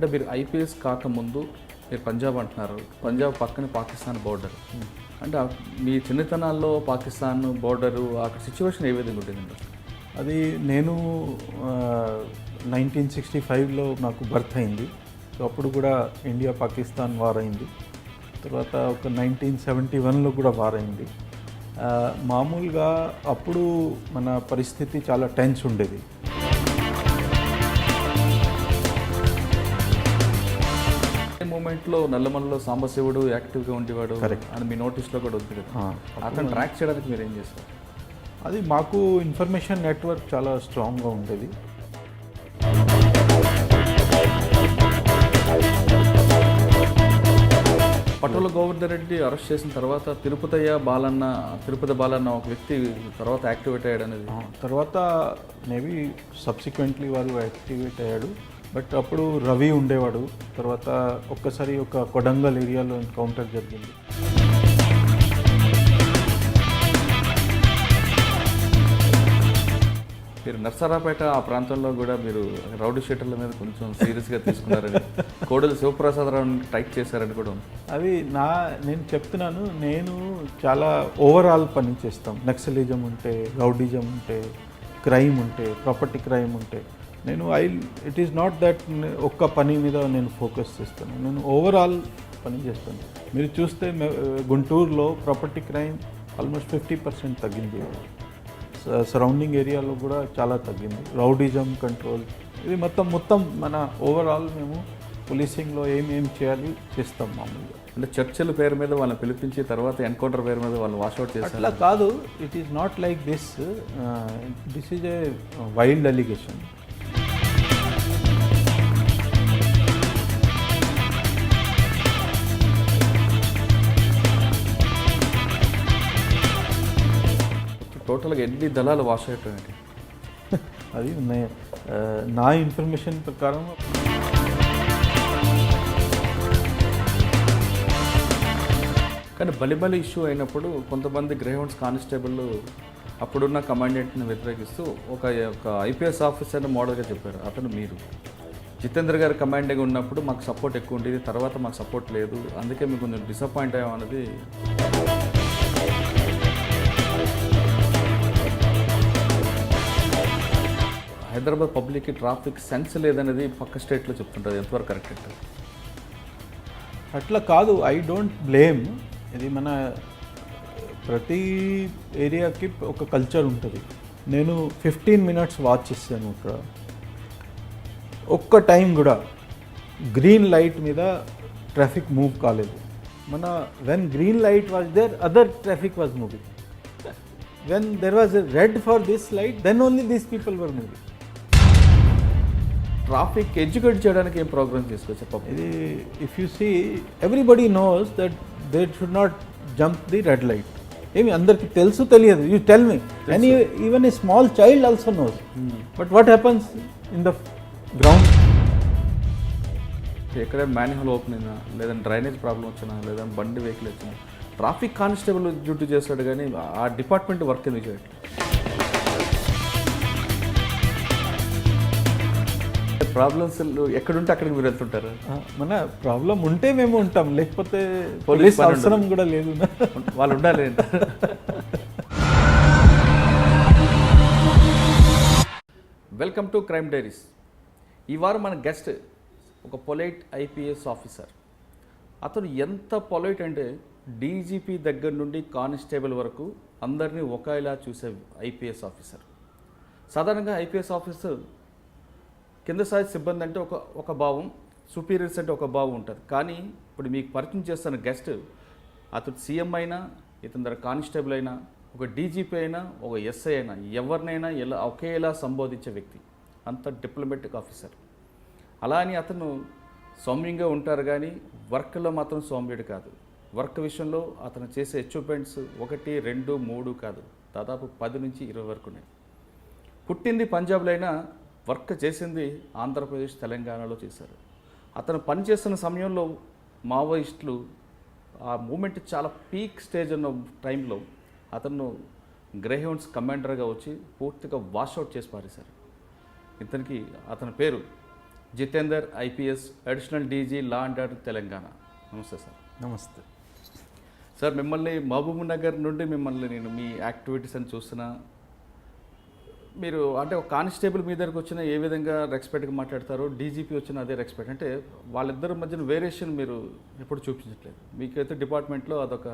అంటే మీరు ఐపీఎస్ కాకముందు మీరు పంజాబ్ అంటున్నారు, పంజాబ్ పక్కన పాకిస్తాన్ బోర్డర్. అంటే మీ చిన్నతనాల్లో పాకిస్తాన్ బోర్డరు అక్కడ సిచ్యువేషన్ ఏ విధంగా ఉంటుందండి? అది నేను 1965లో నాకు బర్త్ అయింది. సో అప్పుడు కూడా ఇండియా పాకిస్తాన్ వార్ అయింది. తర్వాత ఒక 1971లో కూడా వార్ అయింది. మామూలుగా అప్పుడు మన పరిస్థితి చాలా టెన్స్ ఉండేది. మూమెంట్లో నల్లమల్లో సాంబశివుడు యాక్టివ్గా ఉండేవాడు అని మీ నోటీస్లో కూడా ఉంది కదా. అతను ట్రాక్ చేయడానికి మీరు ఏం చేస్తారు? అది మాకు ఇన్ఫర్మేషన్ నెట్వర్క్ చాలా స్ట్రాంగ్గా ఉండేది. పటోల గోవర్ధన్ రెడ్డి అరెస్ట్ చేసిన తర్వాత తిరుపతి బాలన్న ఒక వ్యక్తి తర్వాత యాక్టివేట్ అయ్యాడు అనేది. తర్వాత మేబీ సబ్సిక్వెంట్లీ వారు యాక్టివేట్ అయ్యాడు. బట్ అప్పుడు రవి ఉండేవాడు. తర్వాత ఒక్కసారి ఒక కొడంగల్ ఏరియాలో ఎన్కౌంటర్ జరిగింది. మీరు నర్సరాపేట ఆ ప్రాంతంలో కూడా మీరు రౌడీ షీటర్ల మీద కొంచెం సీరియస్గా తీసుకున్నారని, కోడలు శివప్రసాదరావుని టైట్ చేశారని కూడా ఉంది. అది నేను చెప్తున్నాను, నేను చాలా ఓవరాల్ పని చేస్తాం. నక్సలిజం ఉంటే, రౌడిజం ఉంటే, క్రైమ్ ఉంటే, ప్రాపర్టీ క్రైమ్ ఉంటే, నేను ఇట్ ఈస్ నాట్ దట్ ఒక్క పని మీద నేను ఫోకస్ చేస్తాను. నేను ఓవరాల్ పని చేస్తాను. మీరు చూస్తే గుంటూరులో ప్రాపర్టీ క్రైమ్ ఆల్మోస్ట్ 50% తగ్గింది. సరౌండింగ్ ఏరియాలో కూడా చాలా తగ్గింది. రౌడిజం కంట్రోల్, ఇది మొత్తం మన ఓవరాల్ మేము పోలీసింగ్లో ఏం చేయాలి చేస్తాం మామూలుగా. అంటే చర్చల పేరు మీద వాళ్ళని పిలిపించి తర్వాత ఎన్కౌంటర్ పేరు మీద వాళ్ళు వాష్అవుట్ చేస్తారు. అట్లా కాదు, it is not like this is a wild allegation. టోటల్గా ఎన్ని దళాలు వాష్ అయ్యాయి? అది నా ఇన్ఫర్మేషన్ ప్రకారం కానీ బలిబలి ఇష్యూ అయినప్పుడు కొంతమంది గ్రేహౌండ్స్ కానిస్టేబుల్ అప్పుడున్న కమాండెంట్ని వ్యతిరేకిస్తూ ఒక ఐపీఎస్ ఆఫీసర్ని మోడల్గా చెప్పారు. అతను మీరు. జితేంద్ర గారు కమాండింగ్ ఉన్నప్పుడు మాకు సపోర్ట్ ఎక్కువ ఉండేది, తర్వాత మాకు సపోర్ట్ లేదు, అందుకే మీకు కొంచెం డిసప్పాయింట్ అయ్యామన్నది. హైదరాబాద్ పబ్లిక్కి ట్రాఫిక్ సెన్స్ లేదనేది పక్క స్టేట్లో చెప్తుంటుంది. ఎంతవరకు కరెక్ట్ అంటే? అట్లా కాదు, ఐ డోంట్ బ్లేమ్. ఇది మన ప్రతి ఏరియాకి ఒక కల్చర్ ఉంటుంది. నేను 15 minutes వాచ్ చేశాను ఇక్కడ. ఒక్క టైం కూడా గ్రీన్ లైట్ మీద ట్రాఫిక్ మూవ్ కాలేదు. మన when green light was there, other traffic was moving. When there was a red for this light, then only these people were moving. Traffic educate చేయడానికి ఏం programme తీసుకొచ్చా? ఇది if you see everybody knows that they should not jump the red light. ఏమి అందరికి తెలుసు తెలియదు? You tell me. And even a small child also knows. But what happens in the ground? ఎక్కడైనా manhole open అయినా, లేదంటే drainage problem వచ్చినా, లేదంటే బండి వెహికల్ వచ్చినా ట్రాఫిక్ కానిస్టేబుల్ డ్యూటీ చేస్తాడు, కానీ ఆ డిపార్ట్మెంట్ వర్క్ ఎందుకు చేయట్లేదు? ప్రాబ్లమ్స్ ఎక్కడుంటే అక్కడికి మీరు వెళ్తుంటారు. మన ప్రాబ్లం ఉంటే మేము ఉంటాం, లేకపోతే పోలీస్ అవసరం కూడా లేదు. వాళ్ళు ఉండాలి. Welcome to crime diaries. ఈ వారం మన గెస్ట్ ఒక పొలైట్ ఐపీఎస్ ఆఫీసర్. అతను ఎంత పొలైట్ అంటే డీజీపీ దగ్గర నుండి కానిస్టేబుల్ వరకు అందరినీ ఒకేలా చూసే ఐపీఎస్ ఆఫీసర్. సాధారణంగా ఐపీఎస్ ఆఫీసర్ కింద స్థాయి సిబ్బంది అంటే ఒక భావం, సుపీరియర్స్ అంటే ఒక భావం ఉంటుంది. కానీ ఇప్పుడు మీకు పరిచయం చేస్తున్న గెస్ట్ అతడు సీఎం అయినా, ఇతని దగ్గర కానిస్టేబుల్ అయినా, ఒక డీజీపీ అయినా, ఒక ఎస్ఐ అయినా, ఎవరినైనా ఒకేలా సంబోధించే వ్యక్తి. అంత డిప్లొమాటిక్ ఆఫీసర్. అలా అని అతను సౌమ్యంగా ఉంటారు, కానీ వర్క్లో మాత్రం సౌమ్యుడు కాదు. వర్క్ విషయంలో అతను చేసే అచీవ్మెంట్స్ 1, 2, 3 కాదు, దాదాపు 10 నుంచి 20 వరకు ఉన్నాయి. పుట్టింది పంజాబ్లో అయినా వర్క్ చేసింది ఆంధ్రప్రదేశ్, తెలంగాణలో చేశారు. అతను పనిచేస్తున్న సమయంలో మావోయిస్టులు ఆ మూమెంట్ చాలా పీక్ స్టేజ్ ఉన్న టైంలో అతను గ్రేహౌండ్స్ కమాండర్గా వచ్చి పూర్తిగా వాష్అవుట్ చేసి పారేశారు. అతని పేరు Jitender IPS additional DG law and order Telangana. నమస్తే సార్. నమస్తే సార్, మిమ్మల్ని మహబూబ్ నగర్ నుండి నేను మీ యాక్టివిటీస్ అని చూస్తున్నా. మీరు అంటే ఒక కానిస్టేబుల్ మీ దగ్గరకు వచ్చిన ఏ విధంగా రెస్పెక్ట్గా మాట్లాడతారో, డీజీపీ వచ్చిన అదే రెస్పెక్ట్. అంటే వాళ్ళిద్దరి మధ్యన వేరియేషన్ మీరు ఎప్పుడు చూపించట్లేదు. మీకైతే డిపార్ట్మెంట్లో అదొక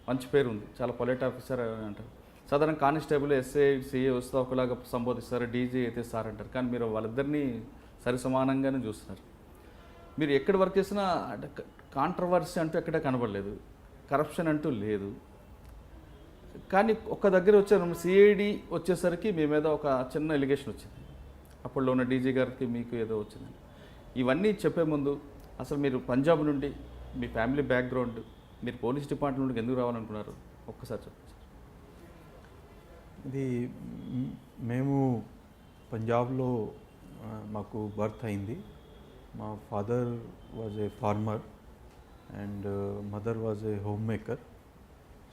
మంచి పేరు ఉంది, చాలా పొలైట్ ఆఫీసర్ అని అంటారు. సాధారణ కానిస్టేబుల్ ఎస్ఐ సిఏ వస్తే ఒకలాగా సంబోధిస్తారు, డీజీ అయితే సార్ అంటారు. కానీ మీరు వాళ్ళిద్దరినీ సరి సమానంగానే చూస్తున్నారు. మీరు ఎక్కడ వర్క్ చేసినా కాంట్రవర్సీ అంటూ ఎక్కడ కనబడలేదు, కరప్షన్ అంటూ లేదు. కానీ ఒక్క దగ్గర వచ్చారు, సిఐడి వచ్చేసరికి మీ మీద ఒక చిన్న ఎలిగేషన్ వచ్చింది. అప్పట్లో ఉన్న డీజీ గారికి మీకు ఏదో వచ్చింది. ఇవన్నీ చెప్పే ముందు అసలు మీరు పంజాబ్ నుండి మీ ఫ్యామిలీ బ్యాక్గ్రౌండ్, మీరు పోలీస్ డిపార్ట్మెంట్ నుండి ఎందుకు రావాలనుకున్నారు ఒక్కసారి చెప్పండి. ఇది మేము పంజాబ్లో మాకు బర్త్ అయింది. మా father was a farmer and mother was a homemaker.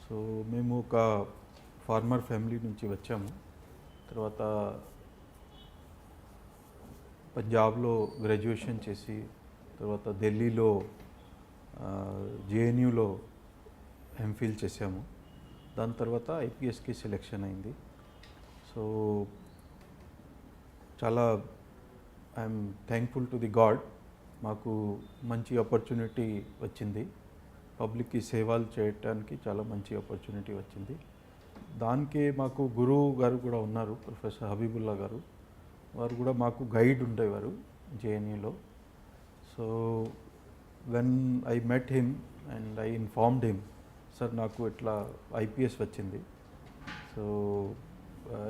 So మేము ఒక ఫార్మర్ ఫ్యామిలీ నుంచి వచ్చాము. తర్వాత పంజాబ్లో గ్రాడ్యుయేషన్ చేసి తర్వాత ఢిల్లీలో జేఎన్యూలో ఎంఫిల్ చేసాము. దాని తర్వాత ఐపీఎస్కి సెలెక్షన్ అయింది. సో చాలా I'm thankful to the God, మాకు మంచి ఆపర్చునిటీ వచ్చింది. పబ్లిక్కి సేవలు చేయటానికి చాలా మంచి ఆపర్చునిటీ వచ్చింది. దానికి మాకు గురువు గారు కూడా ఉన్నారు, ప్రొఫెసర్ హబీబుల్లా గారు. వారు కూడా మాకు గైడ్ ఉండేవారు జేఎన్యూలో. So when I met him and I informed him, sir నాకు ఇట్లా ఐపీఎస్ వచ్చింది. So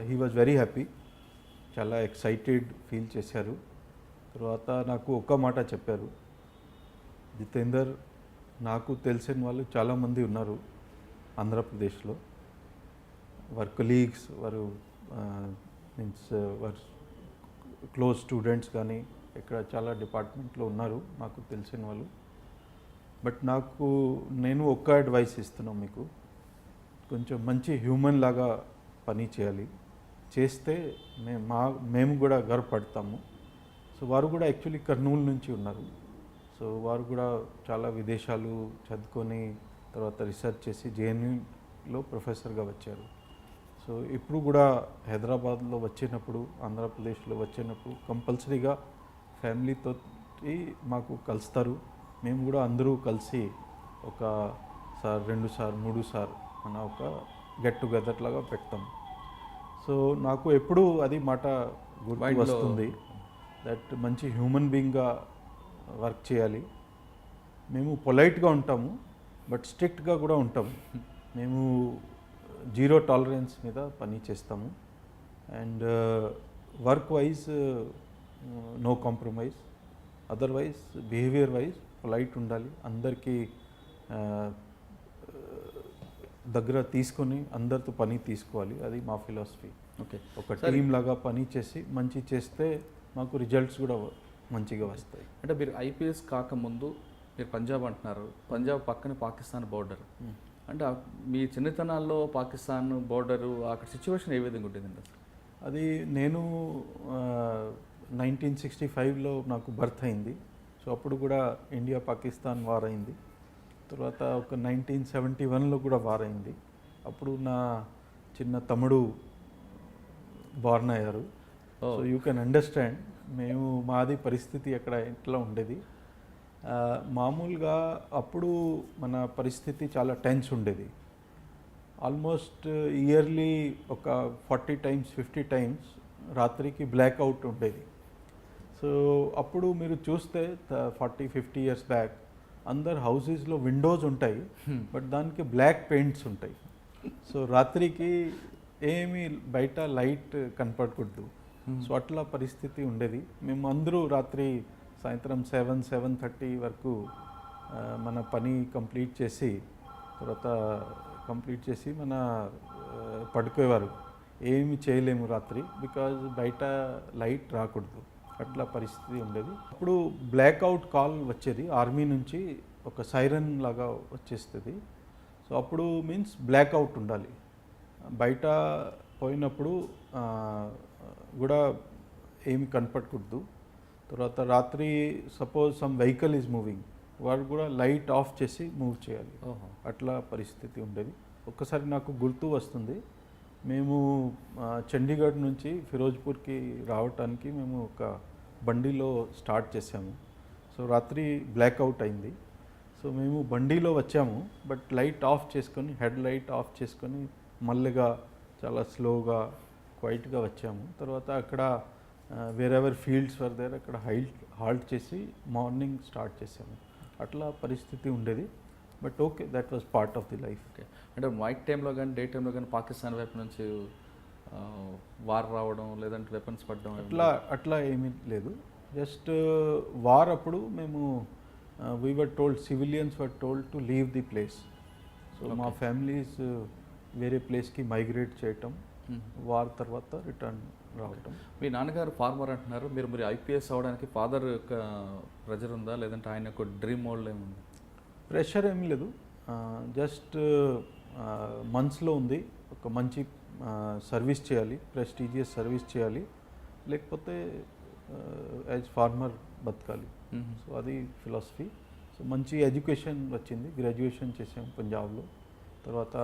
he was very happy, చాలా ఎక్సైటెడ్ ఫీల్ చేశారు. తర్వాత నాకు ఒక్క మాట చెప్పారు, జితేందర్, నాకు తెలిసిన వాళ్ళు చాలామంది ఉన్నారు ఆంధ్రప్రదేశ్లో, వారి కొలీగ్స్, వారు మీన్స్ వారు క్లోజ్ స్టూడెంట్స్ కానీ ఇక్కడ చాలా డిపార్ట్మెంట్లో ఉన్నారు నాకు తెలిసిన వాళ్ళు. బట్ నేను ఒక్క అడ్వైస్ ఇస్తున్నాను మీకు, కొంచెం మంచి హ్యూమన్ లాగా పని చేయాలి, చేస్తే మేము కూడా గర్వపడతాము. సో వారు కూడా యాక్చువల్లీ కర్నూలు నుంచి ఉన్నారు. సో వారు కూడా చాలా విదేశాలు చదువుకొని తర్వాత రీసెర్చ్ చేసి జేఎన్యూలో ప్రొఫెసర్గా వచ్చారు. సో ఇప్పుడు కూడా హైదరాబాద్లో వచ్చినప్పుడు, ఆంధ్రప్రదేశ్లో వచ్చినప్పుడు కంపల్సరీగా ఫ్యామిలీతో మాకు కలుస్తారు. మేము కూడా అందరూ కలిసి ఒకసారి 2 సార్లు 3 సార్లు మన ఒక గెట్ టుగెదర్ లాగా పెడతాం. సో నాకు ఎప్పుడూ అది మాట గుర్తు వస్తుంది, దట్ మంచి హ్యూమన్ బీయింగ్గా వర్క్ చేయాలి. మేము పొలైట్గా ఉంటాము బట్ స్ట్రిక్ట్గా కూడా ఉంటాము. మేము జీరో టాలరెన్స్ మీద పని చేస్తాము. And work wise no compromise, otherwise behaviour wise polite ఉండాలి, అందరికీ దగ్గర తీసుకొని అందరితో పని తీసుకోవాలి. అది మా ఫిలాసఫీ. ఓకే, ఒక టీమ్ లాగా పని చేసి మంచి చేస్తే మాకు రిజల్ట్స్ కూడా మంచిగా వస్తాయి. అంటే మీరు ఐపీఎస్ కాకముందు మీరు పంజాబ్ అంటున్నారు, పంజాబ్ పక్కన పాకిస్తాన్ బోర్డర్. అంటే మీ చిన్నతనాల్లో పాకిస్తాన్ బోర్డరు అక్కడ సిచ్యువేషన్ ఏ విధంగా ఉంటుందండి? అది నేను 1965లో నాకు బర్త్ అయింది. సో అప్పుడు కూడా ఇండియా పాకిస్తాన్ వార్ అయింది. తర్వాత ఒక 1971లో కూడా వార్ అయింది. అప్పుడు నా చిన్న తమ్ముడు బార్న్ అయ్యారు. సో యూ కెన్ అండర్స్టాండ్ మాది పరిస్థితి అక్కడ ఎట్లా ఉండేది. మామూలుగా అప్పుడు మన పరిస్థితి చాలా టెన్స్ ఉండేది. ఆల్మోస్ట్ ఇయర్లీ ఒక 40 times 50 times రాత్రికి బ్లాక్అవుట్ ఉండేది. సో అప్పుడు మీరు చూస్తే 40-50 years బ్యాక్ అందరు హౌసెస్లో విండోస్ ఉంటాయి, బట్ దానికి బ్లాక్ పెయింట్స్ ఉంటాయి. సో రాత్రికి ఏమీ బయట లైట్ కనపడకూడదు. సో అట్లా పరిస్థితి ఉండేది. మేము అందరూ రాత్రి సాయంత్రం 7-7:30 వరకు మన పని కంప్లీట్ చేసి మన పడుకోవారు. ఏమి చేయలేము రాత్రి, బికాజ్ బయట లైట్ రాకూడదు. అట్లా పరిస్థితి ఉండేది. అప్పుడు బ్లాక్అవుట్ కాల్ వచ్చేది ఆర్మీ నుంచి, ఒక సైరన్ లాగా వచ్చేస్తుంది. సో అప్పుడు మీన్స్ బ్లాక్అవుట్ ఉండాలి. బయట పోయినప్పుడు కూడా ఏమి కనపడకూడదు. తర్వాత రాత్రి suppose some vehicle is moving, వాడు కూడా లైట్ ఆఫ్ చేసి మూవ్ చేయాలి. ఓహో. అట్లా పరిస్థితి ఉండేది. ఒక్కసారి నాకు గుర్తు వస్తుంది, మేము చండీగఢ్ నుంచి ఫిరోజ్పూర్కి రావటానికి మేము ఒక బండిలో స్టార్ట్ చేసాము. సో రాత్రి బ్లాక్అవుట్ అయింది. సో మేము బండిలో వచ్చాము, బట్ లైట్ ఆఫ్ చేసుకొని, హెడ్ లైట్ ఆఫ్ చేసుకొని మళ్ళీగా చాలా స్లోగా క్వైట్గా వచ్చాము. తర్వాత అక్కడ వేరెవర్ ఫీల్డ్స్ వర్ దేర్, అక్కడ హాల్ట్ చేసి మార్నింగ్ స్టార్ట్ చేసాము. అట్లా పరిస్థితి ఉండేది. But okay, that was part of the life. Okay, అంటే నైట్ టైంలో కానీ డే టైంలో కానీ పాకిస్తాన్ వైపు నుంచి వార్ రావడం లేదంటే వెపన్స్ పడడం అట్లా ఏమీ లేదు. జస్ట్ వార్ అప్పుడు మేము we were told, civilians were told to leave the place. So మా ఫ్యామిలీస్ వేరే ప్లేస్కి మైగ్రేట్ చేయటం, వార్ తర్వాత రిటర్న్ రావటం. మీ నాన్నగారు ఫార్మర్ అంటున్నారు, మీరు ఐపీఎస్ అవ్వడానికి ఫాదర్ యొక్క ప్రెజర్ ఉందా లేదంటే ఆయన యొక్క డ్రీమ్ మోడల్ ఏముంది? ప్రెషర్ ఏం లేదు, జస్ట్ మనసులో ఉంది ఒక మంచి సర్వీస్ చేయాలి, ప్రెస్టీజియస్ సర్వీస్ చేయాలి, లేకపోతే యాజ్ ఫార్మర్ బతకాలి. సో అది ఫిలాసఫీ. సో మంచి ఎడ్యుకేషన్ వచ్చింది, గ్రాడ్యుయేషన్ చేసాము పంజాబ్లో. తర్వాత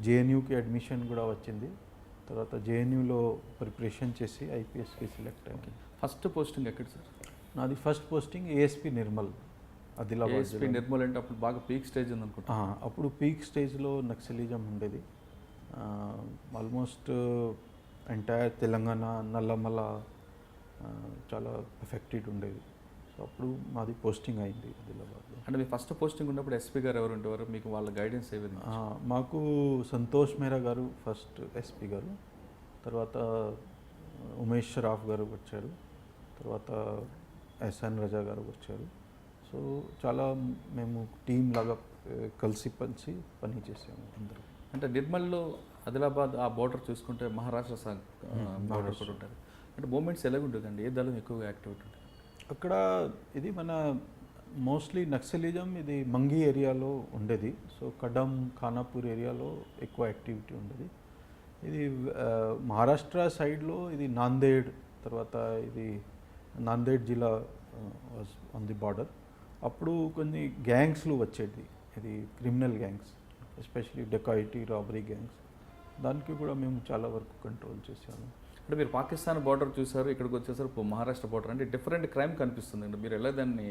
జేఎన్యూకి అడ్మిషన్ కూడా వచ్చింది. తర్వాత జేఎన్యూలో ప్రిపరేషన్ చేసి ఐపీఎస్కి సెలెక్ట్ అయ్యాను. ఫస్ట్ పోస్టింగ్ ఎక్కడ సార్? నాది first posting ASP Nirmal, Adilabad. ASP Nirmal అంటే అప్పుడు బాగా పీక్ స్టేజ్ ఉంది అనుకుంటా. అప్పుడు పీక్ స్టేజ్లో నక్సలిజం ఉండేది. ఆల్మోస్ట్ ఎంటైర్ తెలంగాణ, నల్లమల చాలా ఎఫెక్టెడ్ ఉండేది. సో అప్పుడు మాది పోస్టింగ్ అయింది ఆదిలాబాద్లో. అంటే మీ ఫస్ట్ పోస్టింగ్ ఉన్నప్పుడు ఎస్పీ గారు ఎవరు ఉండేవారు, మీకు వాళ్ళ గైడెన్స్ ఏ విధంగా? మాకు సంతోష్ మేరా గారు ఫస్ట్ ఎస్పీ గారు, తర్వాత ఉమేష్ షరాఫ్ గారు వచ్చారు, తర్వాత ఎస్ఎన్ రజా గారు వచ్చారు. సో చాలా మేము టీం లాగా కలిసి పని చేసాము అందరూ. అంటే నిర్మల్లో ఆదిలాబాద్ ఆ బోర్డర్ చూసుకుంటే మహారాష్ట్ర బోర్డర్ కూడా ఉంటుంది. అంటే మూమెంట్స్ ఎలాగుంటుందండి, ఏ దళం ఎక్కువగా యాక్టివిటీ ఉంటుంది అక్కడ? ఇది మన మోస్ట్లీ నక్సలిజం ఇది మంగి ఏరియాలో ఉండేది. సో కడమ్, ఖానాపూర్ ఏరియాలో ఎక్కువ యాక్టివిటీ ఉండేది. ఇది మహారాష్ట్ర సైడ్లో ఇది నాందేడ్, తర్వాత ఇది నాందేడ్ జిల్లా వాజ్ ఆన్ ది బార్డర్. అప్పుడు కొన్ని గ్యాంగ్స్లు వచ్చేది, ఇది criminal gangs, especially dacoity, robbery gangs. దానికి కూడా మేము చాలా వరకు కంట్రోల్ చేసాము. అంటే మీరు పాకిస్తాన్ బార్డర్ చూసారు, ఇక్కడికి వచ్చేసరికి మహారాష్ట్ర బార్డర్, అంటే డిఫరెంట్ క్రైమ్ కనిపిస్తుంది అండి. మీరు ఎలా దాన్ని?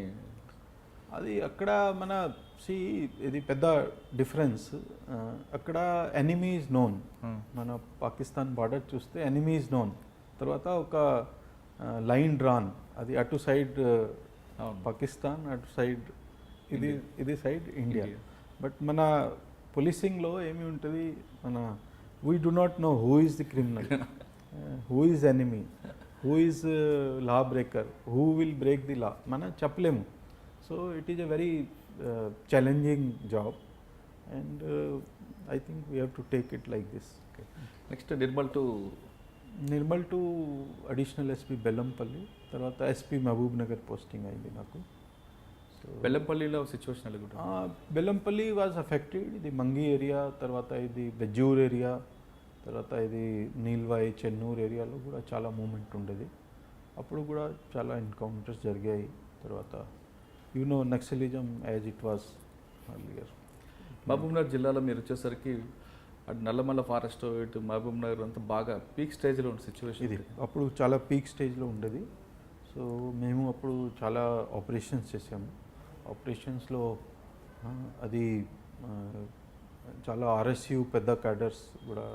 అది అక్కడ మన ఇది పెద్ద డిఫరెన్స్. అక్కడ ఎనిమీ ఈజ్ నోన్. మన పాకిస్తాన్ బార్డర్ చూస్తే ఎనిమీ ఈజ్ నోన్, తర్వాత ఒక లైన్ డ్రాన్, అది అటు సైడ్ పాకిస్తాన్, అటు సైడ్ ఇది సైడ్ ఇండియా. బట్ మన పోలీసింగ్లో ఏమి ఉంటుంది, మన we do not know who is the criminal, who is enemy, who is law breaker, who will break the law, మనం చెప్పలేము. So it is a very challenging job, and I think we have to take it like this. Next Nirmal to additional SP Bellampalli, తర్వాత SP Mahabub Nagar posting అయింది నాకు. So బెల్లంపల్లిలో situation ఎలా ఉంటుంది? Bellampalli was affected. ఇది Mangi area, తర్వాత ఇది బెజ్జూర్ ఏరియా, తర్వాత ఇది నీల్వాయి, చెన్నూరు ఏరియాలో కూడా చాలా మూమెంట్ ఉండేది. అప్పుడు కూడా చాలా ఎన్కౌంటర్స్ జరిగాయి. తర్వాత naxalism as it was earlier. Mahabubnagar జిల్లాలో మీరు వచ్చేసరికి అటు నల్లమల్ల ఫారెస్ట్, ఇటు మహబూబ్నగర్ అంతా బాగా పీక్ స్టేజ్లో ఉన్న సిచ్యువేషన్ ఇది. అప్పుడు చాలా పీక్ స్టేజ్లో ఉండేది. సో మేము అప్పుడు చాలా ఆపరేషన్స్ చేసాము. ఆపరేషన్స్లో అది చాలా ఆర్ఎస్యు పెద్ద క్యాడర్స్ కూడా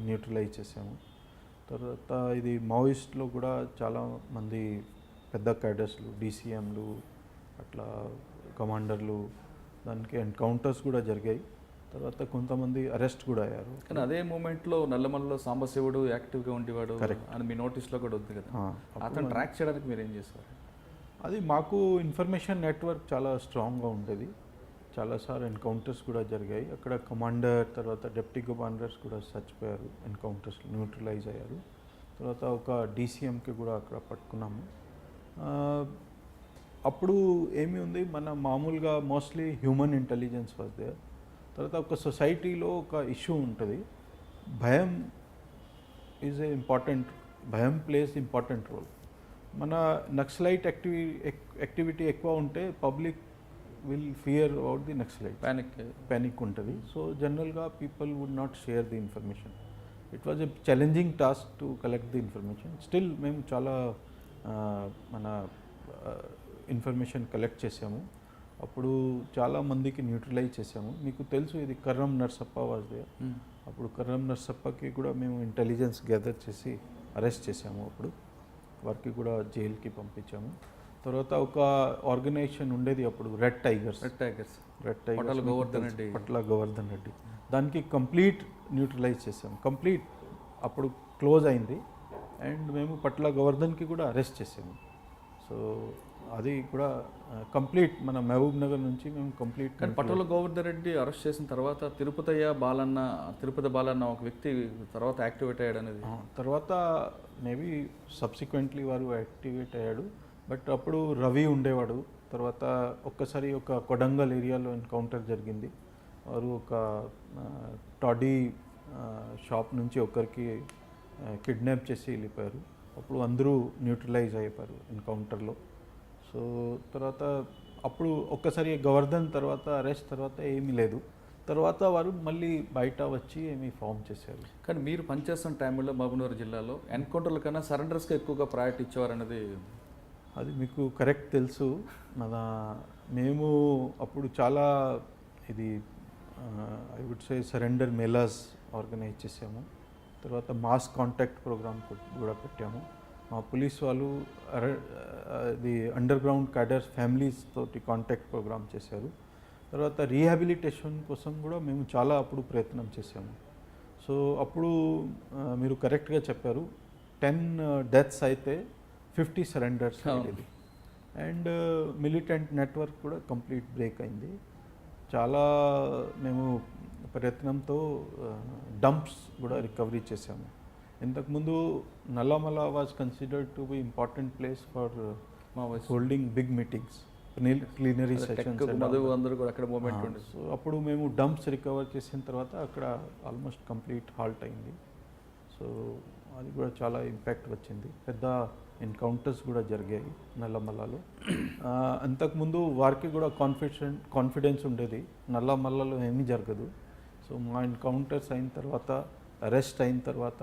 న్యూట్రలైజ్ చేసాము. తర్వాత ఇది మావోయిస్ట్లో కూడా చాలా మంది పెద్ద క్యాడర్స్లు, డీసీఎంలు, అట్లా కమాండర్లు, దానికి ఎన్కౌంటర్స్ కూడా జరిగాయి. తర్వాత కొంతమంది అరెస్ట్ కూడా అయ్యారు. కానీ అదే మూమెంట్లో నల్లమల్లలో సాంబశివుడు యాక్టివ్గా ఉండేవాడు అని మీ నోటీస్లో కూడా ఉంది కదా, అతను ట్రాక్ చేయడానికి మీరు ఏం చేస్తారు? అది మాకు ఇన్ఫర్మేషన్ నెట్వర్క్ చాలా స్ట్రాంగ్గా ఉండేది. చాలాసార్లు ఎన్కౌంటర్స్ కూడా జరిగాయి. అక్కడ కమాండర్, తర్వాత డిప్యూటీ కమాండర్స్ కూడా చచ్చిపోయారు, ఎన్కౌంటర్స్ న్యూట్రలైజ్ అయ్యారు. తర్వాత ఒక డీసీఎంకి కూడా అక్కడ పట్టుకున్నాము. అప్పుడు ఏమి ఉంది, మన మామూలుగా mostly human intelligence was there. తర్వాత ఒక సొసైటీలో ఒక ఇష్యూ ఉంటుంది, భయం ఈజ్ ఏ ఇంపార్టెంట్, భయం ప్లేస్ ఇంపార్టెంట్ రోల్. మన నక్సలైట్ యాక్టివిటీ ఎక్కువ ఉంటే public will fear about the Naxalite, panic ఉంటుంది. సో జనరల్గా people would not share the information. It was a challenging task to collect the information. Still మేము చాలా మన ఇన్ఫర్మేషన్ కలెక్ట్ చేసాము. అప్పుడు చాలా మందికి న్యూట్రలైజ్ చేసాము. మీకు తెలుసు ఇది కర్రం నర్సప్ప వాజ్ దే. అప్పుడు కర్రం నర్సప్పకి కూడా మేము ఇంటెలిజెన్స్ గ్యాదర్ చేసి అరెస్ట్ చేసాము. అప్పుడు వారికి కూడా జైలుకి పంపించాము. తర్వాత ఒక ఆర్గనైజేషన్ ఉండేది అప్పుడు, రెడ్ టైగర్స్ పట్ల గోవర్ధన్ రెడ్డి. దానికి కంప్లీట్ న్యూట్రలైజ్ చేసాము. కంప్లీట్ అప్పుడు క్లోజ్ అయింది. అండ్ మేము పట్ల గోవర్ధన్కి కూడా అరెస్ట్ చేసాము. సో అది కూడా కంప్లీట్ మన మహబూబ్ నగర్ నుంచి మేము కంప్లీట్. కానీ పట్ల గోవర్ధన్ రెడ్డి అరెస్ట్ చేసిన తర్వాత తిరుపతి బాలన్న ఒక వ్యక్తి తర్వాత యాక్టివేట్ అయ్యాడు అనేది. తర్వాత మేబీ సబ్సిక్వెంట్లీ వారు యాక్టివేట్ అయ్యాడు. బట్ అప్పుడు రవి ఉండేవాడు. తర్వాత ఒక్కసారి ఒక కొడంగల్ ఏరియాలో ఎన్కౌంటర్ జరిగింది. వారు ఒక టాడీ షాప్ నుంచి ఒకరికి కిడ్నాప్ చేసి వెళ్ళిపోయారు. అప్పుడు అందరూ న్యూట్రలైజ్ అయిపోయారు ఎన్కౌంటర్లో. సో తర్వాత అప్పుడు ఒక్కసారి గోవర్ధన్ తర్వాత అరెస్ట్ తర్వాత ఏమీ లేదు. తర్వాత వారు మళ్ళీ బయట వచ్చి ఏమీ ఫామ్ చేశారు. కానీ మీరు పనిచేస్తున్న టైంలో మహబూబ్నగర్ జిల్లాలో ఎన్కౌంటర్ల కన్నా సరెండర్స్కి ఎక్కువగా ప్రయారిటీ ఇచ్చేవారు అనేది అది మీకు కరెక్ట్ తెలుసు. మేము అప్పుడు చాలా ఇది I would say surrender melas organise చేసాము. తర్వాత మాస్ కాంటాక్ట్ ప్రోగ్రామ్ కూడా పెట్టాము. మా పోలీస్ వాళ్ళు ఇది అండర్ గ్రౌండ్ క్యాడర్స్ ఫ్యామిలీస్ తోటి కాంటాక్ట్ ప్రోగ్రామ్ చేశారు. తర్వాత రీహాబిలిటేషన్ కోసం కూడా మేము చాలా అప్పుడు ప్రయత్నం చేసాము. సో అప్పుడు మీరు కరెక్ట్గా చెప్పారు, 10 డెత్స్ అయితే 50 సరెండర్స్ అయ్యేది. అండ్ మిలిటెంట్ నెట్వర్క్ కూడా కంప్లీట్ బ్రేక్ అయింది. చాలా మేము ప్రయత్నంతో డంప్స్ కూడా రికవరీ చేసాము. ఇంతకుముందు Nallamala was considered to be important place for holding big meetings, plenary sessions. So అప్పుడు మేము డంప్స్ రికవర్ చేసిన తర్వాత అక్కడ ఆల్మోస్ట్ కంప్లీట్ హాల్ట్ అయింది. సో అది కూడా చాలా ఇంపాక్ట్ వచ్చింది. పెద్ద ఎన్కౌంటర్స్ కూడా జరిగాయి నల్లమల్లలో. అంతకుముందు వారికి కూడా కాన్ఫిడెన్స్ ఉండేది, నల్లమల్లలో ఏమీ జరగదు. సో మా ఎన్కౌంటర్స్ అయిన తర్వాత, అరెస్ట్ అయిన తర్వాత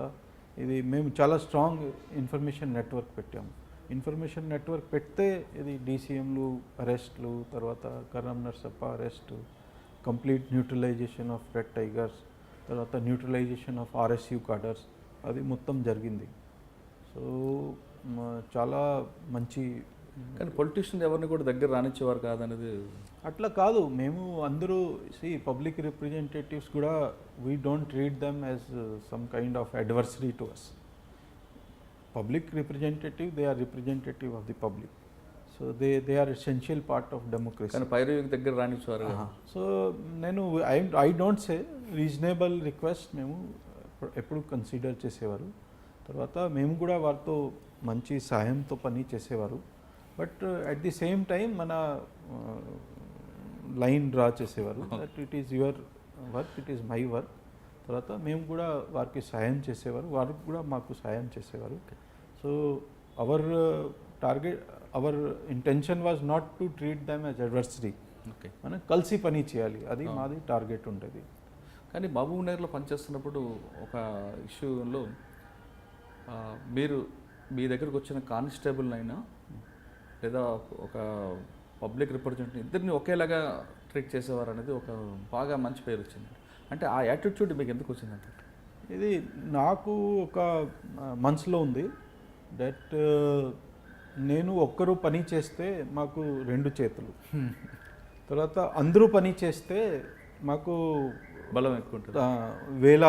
ఇది మేము చాలా స్ట్రాంగ్ ఇన్ఫర్మేషన్ నెట్వర్క్ పెట్టాము. ఇన్ఫర్మేషన్ నెట్వర్క్ పెడితే ఇది డీసీఎంలు అరెస్ట్లు, తర్వాత Karram Narsappa arrest, complete neutralization of red tigers, తర్వాత న్యూట్రలైజేషన్ ఆఫ్ ఆర్ఎస్యూ కార్డర్స్, అది మొత్తం జరిగింది. సో చాలా మంచి. కానీ పొలిటీషియన్స్ ఎవరిని కూడా దగ్గర రానిచ్చేవారు కాదనేది అట్లా కాదు. మేము అందరూ పబ్లిక్ రిప్రజెంటేటివ్స్ కూడా we don't treat them as some kind of adversary to us. Public representative, they are representative of the public. So they are essential part of democracy. కానీ పైరవికి దగ్గర రానిచ్చేవారు. సో నేను I don't say reasonable request మేము ఎప్పుడు consider చేసేవారు. తర్వాత మేము కూడా వారితో మంచి సహాయంతో పని చేసేవారు. But at the same time మన లైన్ డ్రా చేసేవారు, that it is your work, it is my work. తర్వాత మేము కూడా వారికి సాయం చేసేవారు, వారు కూడా మాకు సాయం చేసేవారు. So our target, our intention was not to treat them as adversary. మనం కలిసి పని చేయాలి, అది మాది టార్గెట్ ఉండేది. కానీ మహబూబ్నగర్లో పనిచేస్తున్నప్పుడు ఒక ఇష్యూలో మీరు మీ దగ్గరకు వచ్చిన కానిస్టేబుల్ అయినా లేదా ఒక పబ్లిక్ రిప్రజెంటేటివ్ ఇద్దరిని ఒకేలాగా ట్రీట్ చేసేవారు అనేది ఒక బాగా మంచి పేరు వచ్చింది. అంటే ఆ యాటిట్యూడ్ మీకు ఎందుకు వచ్చిందంటే? ఇది నాకు ఒక మనసులో ఉంది దట్ నేను ఒక్కరు పని చేస్తే మాకు 2 చేతులు, తర్వాత అందరూ పని చేస్తే మాకు బలం ఎక్కువ ఉంటుంది. వేల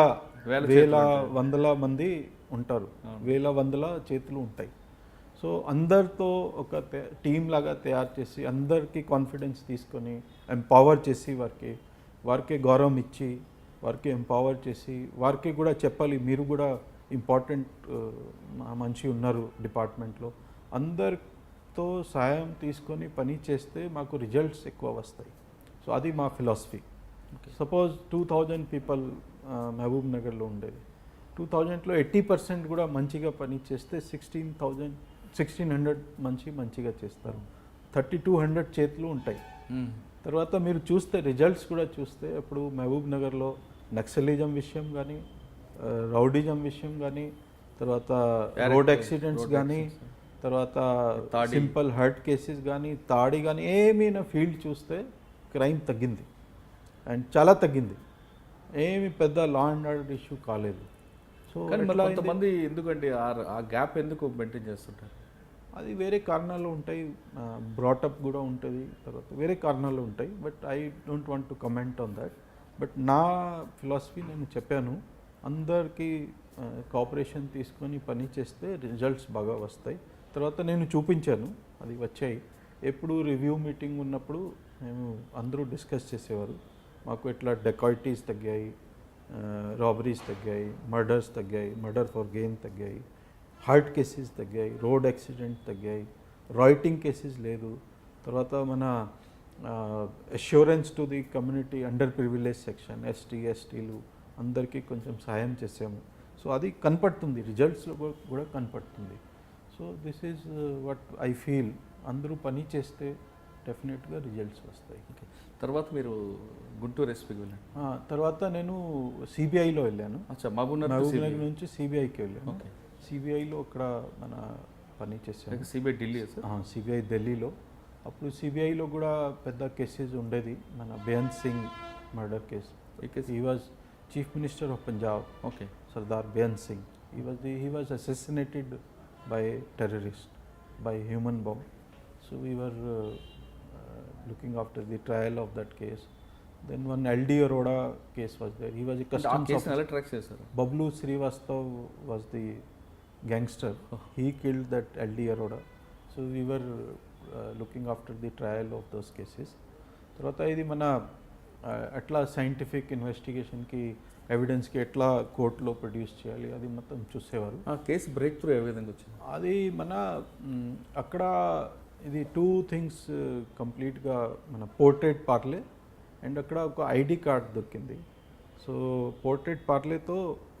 వందల మంది ఉంటారు, వేల వందల చేతులు ఉంటాయి. సో అందరితో ఒక టీమ్ లాగా తయారు చేసి అందరికీ కాన్ఫిడెన్స్ తీసుకొని ఎంపవర్ చేసి వారికి గౌరవం ఇచ్చి వారికి ఎంపవర్ చేసి వారికి కూడా చెప్పాలి మీరు కూడా ఇంపార్టెంట్ మనిషి ఉన్నారు డిపార్ట్మెంట్లో. అందరితో సాయం తీసుకొని పని చేస్తే మాకు రిజల్ట్స్ ఎక్కువ వస్తాయి. సో అది మా ఫిలాసఫీ. సపోజ్ 2000 పీపుల్ మహబూబ్ నగర్లో ఉండేది, 2000లో 80% కూడా మంచిగా పని చేస్తే 16,000 1600 మంచిగా చేస్తారు. 3200 చేతులు ఉంటాయి. తర్వాత మీరు చూస్తే రిజల్ట్స్ కూడా చూస్తే ఇప్పుడు మహబూబ్ నగర్లో నక్సలిజం విషయం కానీ, రౌడిజం విషయం కానీ, తర్వాత రోడ్ యాక్సిడెంట్స్ కానీ, తర్వాత సింపుల్ హర్ట్ కేసెస్ కానీ, తాడి కానీ, ఏమైనా ఫీల్డ్ చూస్తే క్రైమ్ తగ్గింది అండ్ చాలా తగ్గింది. ఏమి పెద్ద లా అండ్ ఆర్డర్ ఇష్యూ కాలేదు. సో కానీ మళ్ళీ కొంతమంది ఎందుకండి ఆ గ్యాప్ ఎందుకు మెయింటైన్ చేస్తుంటారు? అది వేరే కారణాలు ఉంటాయి, బ్రాటప్ కూడా ఉంటుంది, తర్వాత వేరే కారణాలు ఉంటాయి. But I don't want to comment on that. But నా ఫిలాసఫీ నేను చెప్పాను, అందరికీ కోఆపరేషన్ తీసుకొని పని చేస్తే రిజల్ట్స్ బాగా వస్తాయి. తర్వాత నేను చూపించాను, అది వచ్చాయి. ఎప్పుడు రివ్యూ మీటింగ్ ఉన్నప్పుడు మేము అందరూ డిస్కస్ చేసేవారు. మాకు ఎట్లా డెకాయిటీస్ తగ్గాయి, రాబరీస్ తగ్గాయి, మర్డర్స్ తగ్గాయి, మర్డర్ ఫర్ గెయిన్ తగ్గాయి, హార్ట్ కేసెస్ తగ్గాయి, రోడ్ యాక్సిడెంట్ తగ్గాయి, రాయిటింగ్ కేసెస్ లేదు. తర్వాత మన assurance to the community under privilege section, ఎస్టీలు అందరికీ కొంచెం సహాయం చేసాము. సో అది కనపడుతుంది, రిజల్ట్స్లో కూడా కనపడుతుంది. So this is what I feel. అందరూ పని చేస్తే డెఫినెట్గా రిజల్ట్స్ వస్తాయి. ఓకే, తర్వాత మీరు గుంటూరు ఎస్పీకి వెళ్ళండి. తర్వాత నేను సిబిఐలో వెళ్ళాను. మహబూబ్ నగర్ నుంచి సిబిఐకి వెళ్ళాను. ఓకే, సిబిఐలో అక్కడ మన పని చేశాను. CBI Delhi sir? సిబిఐ ఢిల్లీలో. అప్పుడు సిబిఐలో కూడా పెద్ద కేసెస్ ఉండేది. మన Beant Singh murder case. He was chief minister of Punjab. Okay, Sardar Beant Singh. He was assassinated by terrorist, by human bomb. So we were looking after the trial of that case. Then one LD Arora case was there. He was a customs officer. Bablu Srivastav was the gangster. He killed that LD Arora. So we were looking after the trial of those cases. తర్వాత ఇది మన ఎట్లా scientific ఇన్వెస్టిగేషన్కి ఎవిడెన్స్కి ఎట్లా కోర్టులో produce చేయాలి అది మొత్తం చూసేవారు. ఆ కేసు బ్రేక్ త్రూ ఏ విధంగా వచ్చింది? అది మన అక్కడ ఇది 2 థింగ్స్ కంప్లీట్గా మన పోర్ట్రేట్ పార్లే అండ్ అక్కడ ఒక ఐడి కార్డ్ దొరికింది. సో పోర్ట్రేట్ పార్లేతో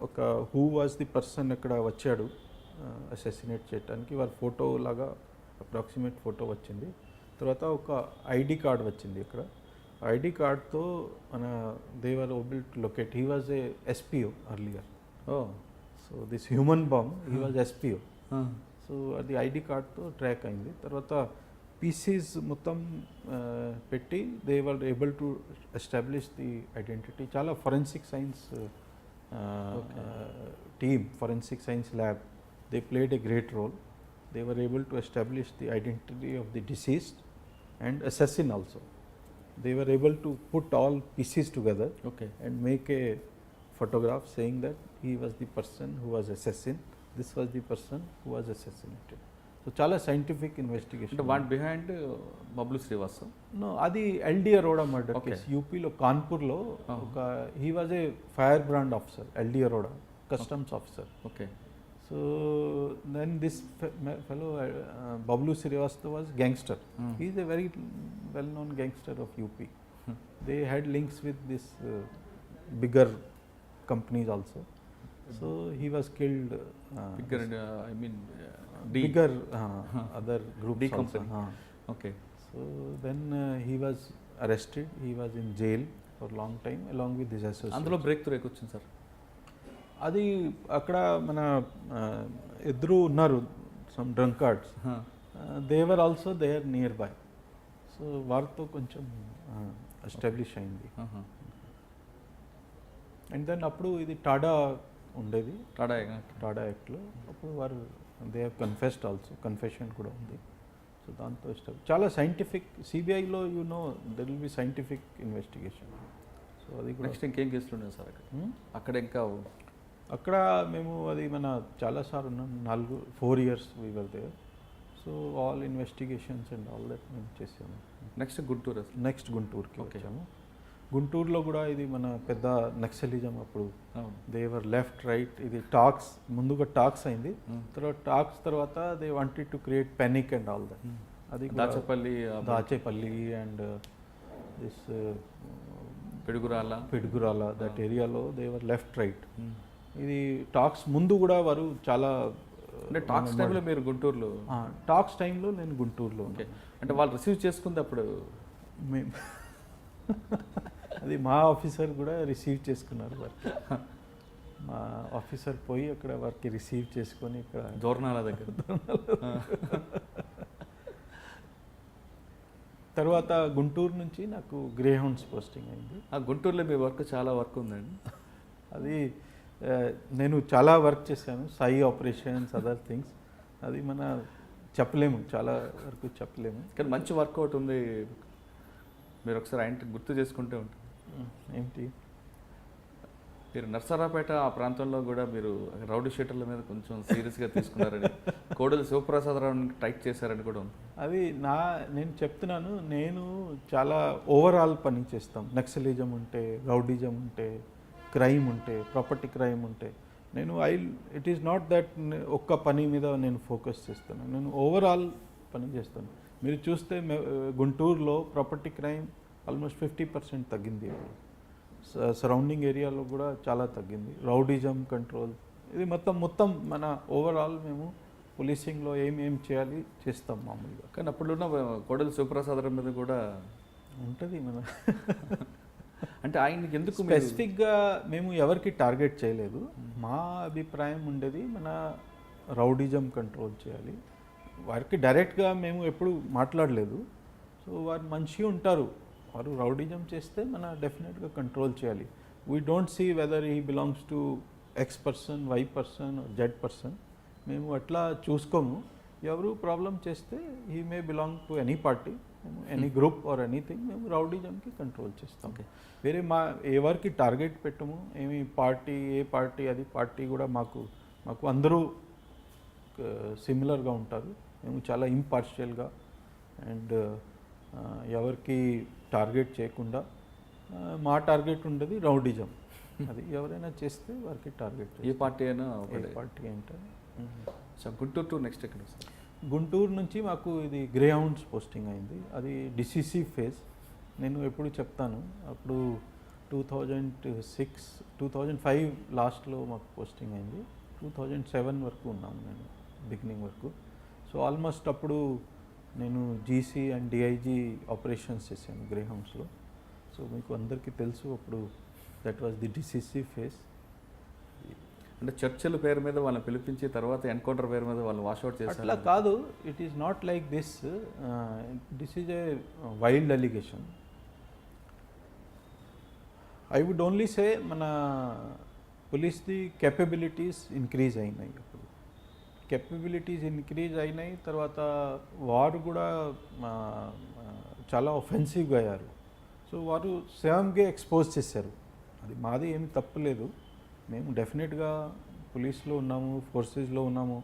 ఒక హూ వాజ్ ది పర్సన్ అక్కడ వచ్చాడు అసెసినేట్ చేయడానికి, వారి ఫోటో లాగా అప్రాక్సిమేట్ ఫోటో వచ్చింది. తర్వాత ఒక ఐడి కార్డ్ వచ్చింది అక్కడ. ఐడి కార్డ్తో మన they were able to locate. He was a SPO earlier. So this human bomb he was SPO. So అది ఐడి కార్డ్తో ట్రాక్ అయింది. తర్వాత పీసీస్ మొత్తం పెట్టి they were able to establish the identity. చాలా forensic science team, forensic science lab, they played a great role. They were able to establish the identity of the deceased and assassin also. They were able to put all pieces together, okay, and make a photograph saying that he was the person who was assassin, this was the person who was assassinated. So chala scientific investigation. The one behind Bablu Srivastav? No, adi LD Arora murder case. UP lo Kanpur lo oka he was a fire brand officer, LD Arora, customs officer. Okay. So then this fellow Bablu Srivastav was gangster. He is a very well-known gangster of UP. They had links with this bigger companies also. So he was killed. Bigger, I mean, bigger other groups. D company. Okay. So then he was arrested. He was in jail for a long time along with his associates. అందులో breakthrough ఎక్కొచ్చింది sir? అది అక్కడ మన ఇద్దరు ఉన్నారు, some drunkards. They were also there nearby. So వారితో కొంచెం establish అయింది. అండ్ దెన్ అప్పుడు ఇది టాడా ఉండేది, టాడా యాక్ట్లో. అప్పుడు వారు they have confessed also, confession కూడా ఉంది. సో దాంతో ఎస్టాబ్లిష్ చాలా సైంటిఫిక్. సిబిఐలో you know there will be scientific investigation. So అది కూడా. నెక్స్ట్ ఇంకేం కేసులు ఉన్నాయి సార్ అక్కడ? ఇంకా అక్కడ మేము అది మన చాలాసార్లు ఉన్నాం, 4 years we were there. So all investigations and all that మేము చేసాము. నెక్స్ట్ గుంటూరు. నెక్స్ట్ గుంటూరుకి వచ్చాము. గుంటూరులో కూడా ఇది మన పెద్ద నక్సలిజం. అప్పుడు దేవర్ లెఫ్ట్ రైట్. ఇది టాక్స్, ముందుగా టాక్స్ అయింది. తర్వాత టాక్స్ తర్వాత they wanted to create panic and all that. అది Dachepalli and this Piduguralla that ఏరియాలో దేవర్ లెఫ్ట్ రైట్. ఇది టాక్స్ ముందు కూడా వారు చాలా అంటే టాక్స్ టైంలో మీరు గుంటూరులో టాక్స్ టైంలో నేను గుంటూరులో ఓకే. అంటే వాళ్ళు రిసీవ్ చేసుకుంది అప్పుడు మేము అది మా ఆఫీసర్ కూడా రిసీవ్ చేసుకున్నారు వారికి. మా ఆఫీసర్ పోయి అక్కడ వారికి రిసీవ్ చేసుకొని ఇక్కడ దూరణాల దగ్గర తర్వాత గుంటూరు నుంచి నాకు గ్రే హౌండ్స్ పోస్టింగ్ అయింది. ఆ గుంటూరులో మీ వర్క్ చాలా వర్క్ ఉందండి. అది నేను చాలా వర్క్ చేశాను, సై ఆపరేషన్స్ అదర్ థింగ్స్. అది మన చెప్పలేము, చాలా వరకు చెప్పలేము. కానీ మంచి వర్కౌట్ ఉంది. మీరు ఒకసారి ఆయన గుర్తు చేసుకుంటే ఉంటుంది. ఏంటి, మీరు నర్సరావుపేట ఆ ప్రాంతంలో కూడా మీరు రౌడీ షీటర్ల మీద కొంచెం సీరియస్గా తీసుకున్నారని, కోడలి శివప్రసాదరావుని టైట్ చేశారని కూడా ఉంది. అది నేను చెప్తున్నాను, నేను చాలా ఓవరాల్ పని చేస్తాం. నక్సలిజం ఉంటే, రౌడిజం ఉంటే, క్రైమ్ ఉంటే, ప్రాపర్టీ క్రైమ్ ఉంటే, నేను ఇట్ ఈస్ నాట్ దట్ ఒక్క పని మీద నేను ఫోకస్ చేస్తాను. నేను ఓవరాల్ పని చేస్తాను. మీరు చూస్తే గుంటూరులో ప్రాపర్టీ క్రైమ్ ఆల్మోస్ట్ 50% తగ్గింది. సరౌండింగ్ ఏరియాలో కూడా చాలా తగ్గింది. రౌడిజం కంట్రోల్, ఇది మొత్తం మన ఓవరాల్ మేము పోలీసింగ్లో ఏం చేయాలి చేస్తాం మామూలుగా. కానీ అప్పుడున్న కోడలి శివప్రసాదరావు మీద కూడా ఉంటుంది మన అంటే ఆయనకి ఎందుకు స్పెసిఫిక్గా మేము ఎవరికి టార్గెట్ చేయలేదు. మా అభిప్రాయం ఉండేది మన రౌడిజం కంట్రోల్ చేయాలి. వారికి డైరెక్ట్గా మేము ఎప్పుడు మాట్లాడలేదు. సో వారు మంచిగా ఉంటారు, వారు రౌడిజం చేస్తే మన డెఫినెట్గా కంట్రోల్ చేయాలి. We don't see whether he belongs to X person, Y person, Z person. మేము అట్లా చూసుకోము. ఎవరు ప్రాబ్లం చేస్తే he may belong to any party, any group or anything, మేము రౌడిజంకి కంట్రోల్ చేస్తాం. వేరే ఎవరికి టార్గెట్ పెట్టము. ఏమి పార్టీ, ఏ పార్టీ, అది పార్టీ కూడా మాకు అందరూ సిమిలర్గా ఉంటారు. మేము చాలా ఇంపార్షియల్గా అండ్ ఎవరికి టార్గెట్ చేయకుండా, మా టార్గెట్ ఉండేది రౌడిజం. అది ఎవరైనా చేస్తే వారికి టార్గెట్. ఏ పార్టీ అయినా పార్టీ అంటే. సో గుంటూరు టు నెక్స్ట్ ఎక్కడ వస్తుంది? గుంటూరు నుంచి మాకు ఇది గ్రే హౌండ్స్ పోస్టింగ్ అయింది. అది డిసిసివ్ ఫేజ్. నేను ఎప్పుడు చెప్తాను, అప్పుడు 2006, 2005 లాస్ట్లో మాకు పోస్టింగ్ అయింది. 2007 వరకు ఉన్నాము నేను బిగినింగ్ వరకు. సో ఆల్మోస్ట్ అప్పుడు నేను జీసీ అండ్ డిఐజీ ఆపరేషన్స్ చేశాను గ్రే హౌండ్స్లో. సో మీకు అందరికీ తెలుసు, అప్పుడు that was the decisive phase. అంటే చర్చల పేరు మీద వాళ్ళని పిలిపించి తర్వాత ఎన్కౌంటర్ పేరు మీద వాళ్ళు వాష్అవుట్ చేశారు. అట్లా కాదు, it is not like this. This is a wild allegation. I would only say మన పోలీస్ది కేపబిలిటీస్ ఇంక్రీజ్ అయినాయి. అప్పుడు కేపబిలిటీస్ ఇంక్రీజ్ అయినాయి. తర్వాత వారు కూడా చాలా ఒఫెన్సివ్గా అయ్యారు. సో వారు స్వయంగా ఎక్స్పోజ్ చేశారు. అది మాది ఏమి తప్పులేదు. మేము డెఫినెట్గా పోలీస్లో ఉన్నాము, ఫోర్సెస్లో ఉన్నాము,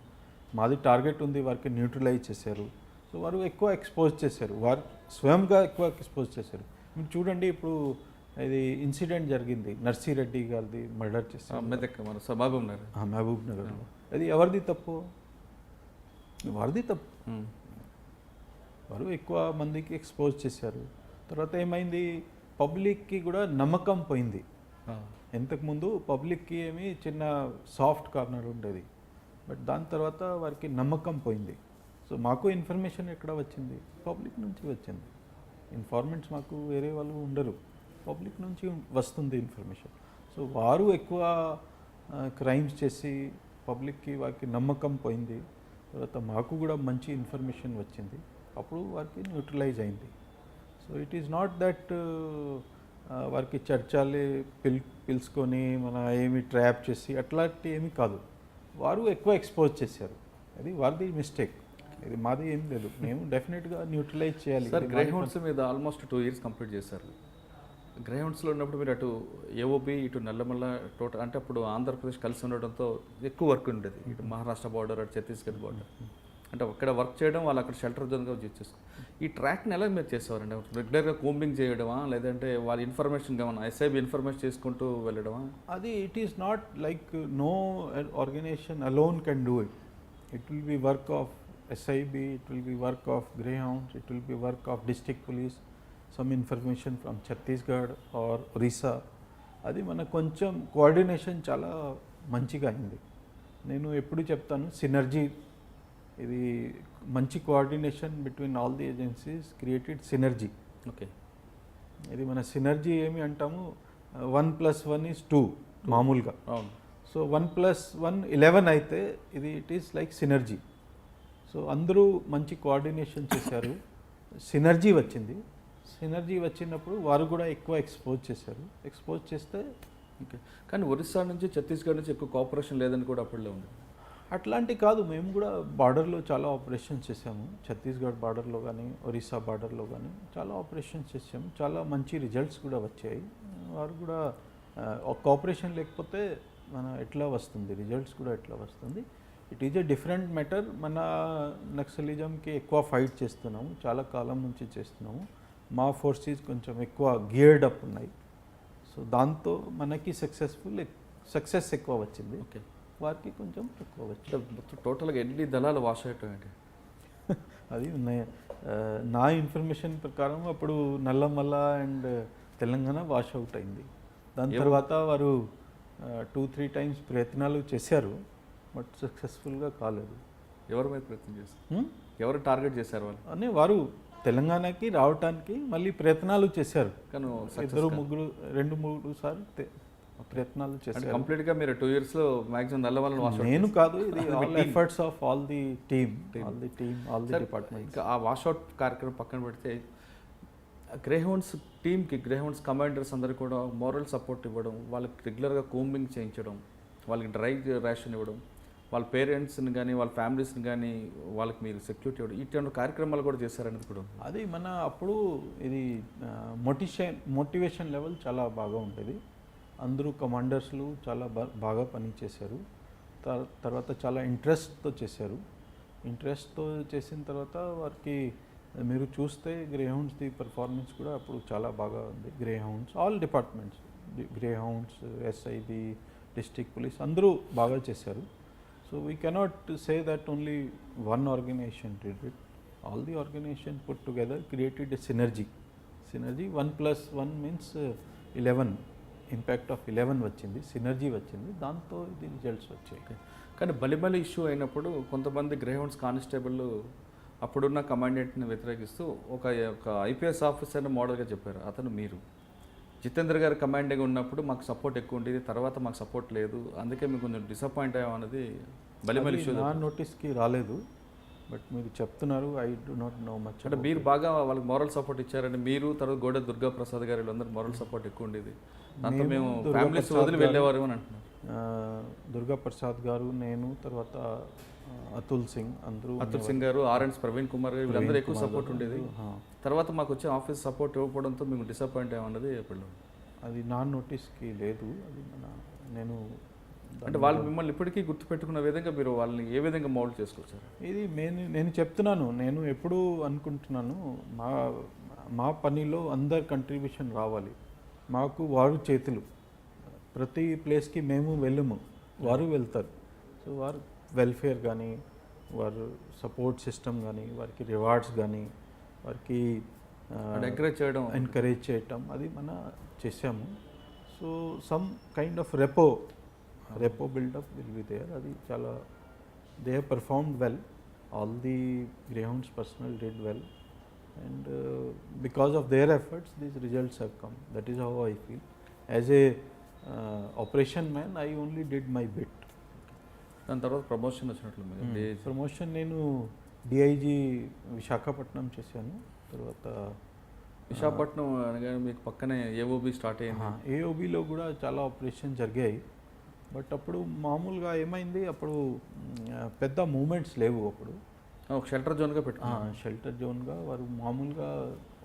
మాది టార్గెట్ ఉంది, వారికి న్యూట్రలైజ్ చేశారు. సో వారు ఎక్కువ ఎక్స్పోజ్ చేశారు, వారు స్వయంగా ఎక్కువ ఎక్స్పోజ్ చేశారు. మీరు చూడండి, ఇప్పుడు ఇది ఇన్సిడెంట్ జరిగింది, నర్సిరెడ్డి గారిది మర్డర్ చేశారు మహబూబ్ నగర్లో. అది ఎవరిది తప్పు? వారిది తప్పు. వారు ఎక్కువ మందికి ఎక్స్పోజ్ చేశారు. తర్వాత ఏమైంది, పబ్లిక్కి కూడా నమ్మకం పోయింది. ఇంతకుముందు పబ్లిక్కి ఏమి చిన్న సాఫ్ట్ కార్నర్ ఉండేది, బట్ దాని తర్వాత వారికి నమ్మకం పోయింది. సో మాకు ఇన్ఫర్మేషన్ ఎక్కడ వచ్చింది? పబ్లిక్ నుంచి వచ్చింది. ఇన్ఫార్మెంట్స్ మాకు వేరే వాళ్ళు ఉండరు, పబ్లిక్ నుంచి వస్తుంది ఇన్ఫర్మేషన్. సో వారు ఎక్కువ క్రైమ్స్ చేసి పబ్లిక్కి వారికి నమ్మకం పోయింది. తర్వాత మాకు కూడా మంచి ఇన్ఫర్మేషన్ వచ్చింది, అప్పుడు వారికి న్యూట్రలైజ్ అయింది. So it is not that వారికి చర్చలే పిలుచుకొని మన ఏమి ట్రాప్ చేసి అట్లాంటి ఏమీ కాదు. వారు ఎక్కువ ఎక్స్పోజ్ చేశారు, అది వారిది మిస్టేక్. ఇది మాది ఏం లేదు, మేము డెఫినెట్గా న్యూట్రలైజ్ చేయాలి. సార్, గ్రే హౌండ్స్ మీద ఆల్మోస్ట్ 2 years కంప్లీట్ చేశారు. గ్రే హౌండ్స్లో ఉన్నప్పుడు మీరు అటు ఏఓబి, ఇటు నల్లమల్ల టోటల్, అంటే అప్పుడు ఆంధ్రప్రదేశ్ కలిసి ఉండడంతో ఎక్కువ వర్క్ ఉండేది. ఇటు మహారాష్ట్ర బార్డర్, అటు ఛత్తీస్గఢ్ బార్డర్, అంటే అక్కడ వర్క్ చేయడం, వాళ్ళు అక్కడ షెల్టర్ జోన్గా చేసేసుకో. ఈ ట్రాక్ని ఎలా మీరు చేసేవారండి? రెగ్యులర్గా కోంబింగ్ చేయడమా, లేదంటే వాళ్ళ ఇన్ఫర్మేషన్ ఏమన్నా ఎస్ఐబి ఇన్ఫర్మేషన్ చేసుకుంటూ వెళ్ళడమా? అది it is not like no organisation alone can do it. It will be work of SIB, it will be work of Greyhounds, it will be work of district police, some information from Chhattisgarh or Orissa. అది మన కొంచెం coordination చాలా మంచిగా అయింది. నేను ఎప్పుడు చెప్తాను synergy, ఇది మంచి coordination between all the agencies created synergy. Okay. ఇది మన సినర్జీ ఏమి అంటాము, 1+1=2 మామూలుగా. అవును. సో 1+1 11 అయితే ఇది it is like synergy. So అందరూ మంచి కోఆర్డినేషన్ చేశారు, సినర్జీ వచ్చింది. సినర్జీ వచ్చినప్పుడు వారు కూడా ఎక్కువ ఎక్స్పోజ్ చేశారు. ఎక్స్పోజ్ చేస్తే ఓకే. కానీ ఒరిస్సా నుంచి ఛత్తీస్గఢ్ నుంచి ఎక్కువ కోఆపరేషన్ లేదని కూడా అప్పుడులో ఉంది. అట్లాంటి కాదు, మేము కూడా బార్డర్లో చాలా ఆపరేషన్స్ చేసాము. ఛత్తీస్గఢ్ బార్డర్లో కానీ ఒరిస్సా బార్డర్లో కానీ చాలా ఆపరేషన్స్ చేసాము. చాలా మంచి రిజల్ట్స్ కూడా వచ్చాయి. వారు కూడా కోఆపరేషన్ లేకపోతే మన ఎట్లా వస్తుంది, రిజల్ట్స్ కూడా ఎట్లా వస్తుంది. It is a different matter. మన నక్సలిజంకి ఎక్కువ ఫైట్ చేస్తున్నాము, చాలా కాలం నుంచి చేస్తున్నాము. మా ఫోర్సెస్ కొంచెం ఎక్కువ గేర్డ్ అప్ ఉన్నాయి. సో దాంతో మనకి సక్సెస్ ఎక్కువ వచ్చింది. ఓకే. వారికి కొంచెం తక్కువ వచ్చింది. మొత్తం టోటల్గా ఎన్ని దళాలు వాష్ అయ్యటం ఏంటి? అది నా ఇన్ఫర్మేషన్ ప్రకారం అప్పుడు Nallamalla and Telangana wash out అయింది. దాని తర్వాత వారు 2-3 టైమ్స్ ప్రయత్నాలు చేశారు, బట్ సక్సెస్ఫుల్గా కాలేదు. ఎవరి మీద ప్రయత్నం చేశారు? ఎవరు టార్గెట్ చేశారు వాళ్ళు? అని వారు తెలంగాణకి రావటానికి మళ్ళీ ప్రయత్నాలు చేశారు. కానీ 2-3 సార్లు ప్రయత్నాలు చేశారు. కంప్లీట్గా మీరు 2 yearsలో మ్యాక్సిమం నల్ల వాళ్ళని వాష్ అవుట్ నేను కాదు, ఇది all efforts of all the team, all the department. ఇంకా ఆ వాషౌట్ కార్యక్రమం పక్కన పెడితే గ్రేహౌండ్స్ టీమ్కి, గ్రేహౌండ్స్ కమాండర్స్ అందరూ కూడా మోరల్ సపోర్ట్ ఇవ్వడం, వాళ్ళకి రెగ్యులర్గా కూంబింగ్ చేయించడం, వాళ్ళకి డ్రై రేషన్ ఇవ్వడం, వాళ్ళ పేరెంట్స్ని కానీ వాళ్ళ ఫ్యామిలీస్ని కానీ వాళ్ళకి మీరు సెక్యూరిటీ ఇవ్వడం, ఇటువంటి కార్యక్రమాలు కూడా చేశారనేది కూడా. అది మన అప్పుడు ఇది మోటివేషన్ లెవెల్ చాలా బాగా ఉండేది. అందరూ కమాండర్స్లు చాలా బాగా పని చేశారు. తర్వాత చాలా ఇంట్రెస్ట్తో చేశారు. ఇంట్రెస్ట్తో చేసిన తర్వాత వారికి మీరు చూస్తే గ్రేహౌండ్స్ది పర్ఫార్మెన్స్ కూడా అప్పుడు చాలా బాగా ఉంది. Greyhounds all departments, Greyhounds, SIB, district police అందరూ బాగా చేశారు. So we cannot say that only one organisation did it. All the organisation put together created a synergy. 1+1 means 11. Impact of 11 వచ్చింది, సినర్జీ వచ్చింది, దాంతో ఇది రిజల్ట్స్ వచ్చాయి. కానీ బలిబలి ఇష్యూ అయినప్పుడు కొంతమంది గ్రేహౌండ్స్ కానిస్టేబుల్ అప్పుడున్న కమాండెంట్ని వ్యతిరేకిస్తూ ఒక ఐపీఎస్ ఆఫీసర్ని మోడల్గా చెప్పారు. అతను మీరు జితేంద్ర గారు కమాండింగ్ ఉన్నప్పుడు మాకు సపోర్ట్ ఎక్కువ ఉండేది, తర్వాత మాకు సపోర్ట్ లేదు, అందుకే మీకు కొంచెం డిసప్పాయింట్ అయ్యామన్నది బలిబలి ఇష్యూ. నా నోటీస్కి రాలేదు, బట్ మీరు చెప్తున్నారు. I do not know much. అంటే మీరు బాగా వాళ్ళకి మోరల్ సపోర్ట్ ఇచ్చారండి మీరు, తర్వాత గోడ దుర్గా ప్రసాద్ గారు వీళ్ళందరూ మోరల్ సపోర్ట్ ఎక్కువ ఉండేది, దాంతో మేము ఫ్యామిలీస్ వదిలి వెళ్ళేవారు అని అంటున్నారు. దుర్గా ప్రసాద్ గారు, నేను, తర్వాత అతుల్ సింగ్, అతుల్ సింగ్ గారు, ఆర్ఎన్స్ ప్రవీణ్ కుమార్ గారు వీళ్ళందరూ ఎక్కువ సపోర్ట్ ఉండేది. తర్వాత మాకు వచ్చే ఆఫీస్ సపోర్ట్ ఇవ్వకపోవడంతో మేము డిసప్పాయింట్ అయ్యామన్నది ఎప్పుడు. అది నా నోటీస్కి లేదు. అది నేను అంటే వాళ్ళు మిమ్మల్ని ఇప్పటికీ గుర్తుపెట్టుకున్న విధంగా మీరు వాళ్ళని ఏ విధంగా మౌల్డ్ చేసుకొచ్చారు? ఇది నేను చెప్తున్నాను, నేను ఎప్పుడూ అనుకుంటున్నాను మా పనిలో అందరి కంట్రిబ్యూషన్ రావాలి. మాకు వారు చేతులు, ప్రతి ప్లేస్కి మేము వెళ్ళము, వారు వెళ్తారు. సో వారు వెల్ఫేర్ కానీ, వారు సపోర్ట్ సిస్టమ్ కానీ, వారికి రివార్డ్స్ కానీ, వారికి ఎంకరేజ్ చేయటం అది మన చేసాము. So some kind of rapport buildup will be there. అది చాలా they have performed well. All the Greyhounds personnel did well, and because of their efforts these results have come. That is how I feel. As a operation man I only did my bit. దాని తర్వాత promotion వచ్చినట్లు promotion నేను DIG Visakhapatnam చేశాను. తర్వాత విశాఖపట్నం అనగానే మీకు పక్కనే AOB start అయ్యింది. ఏఓబిలో కూడా చాలా ఆపరేషన్ జరిగాయి. బట్ అప్పుడు మామూలుగా ఏమైంది, అప్పుడు పెద్ద మూమెంట్స్ లేవు. అప్పుడు ఒక షెల్టర్ జోన్గా పెట్టుకున్నాను. షెల్టర్ జోన్గా వారు మామూలుగా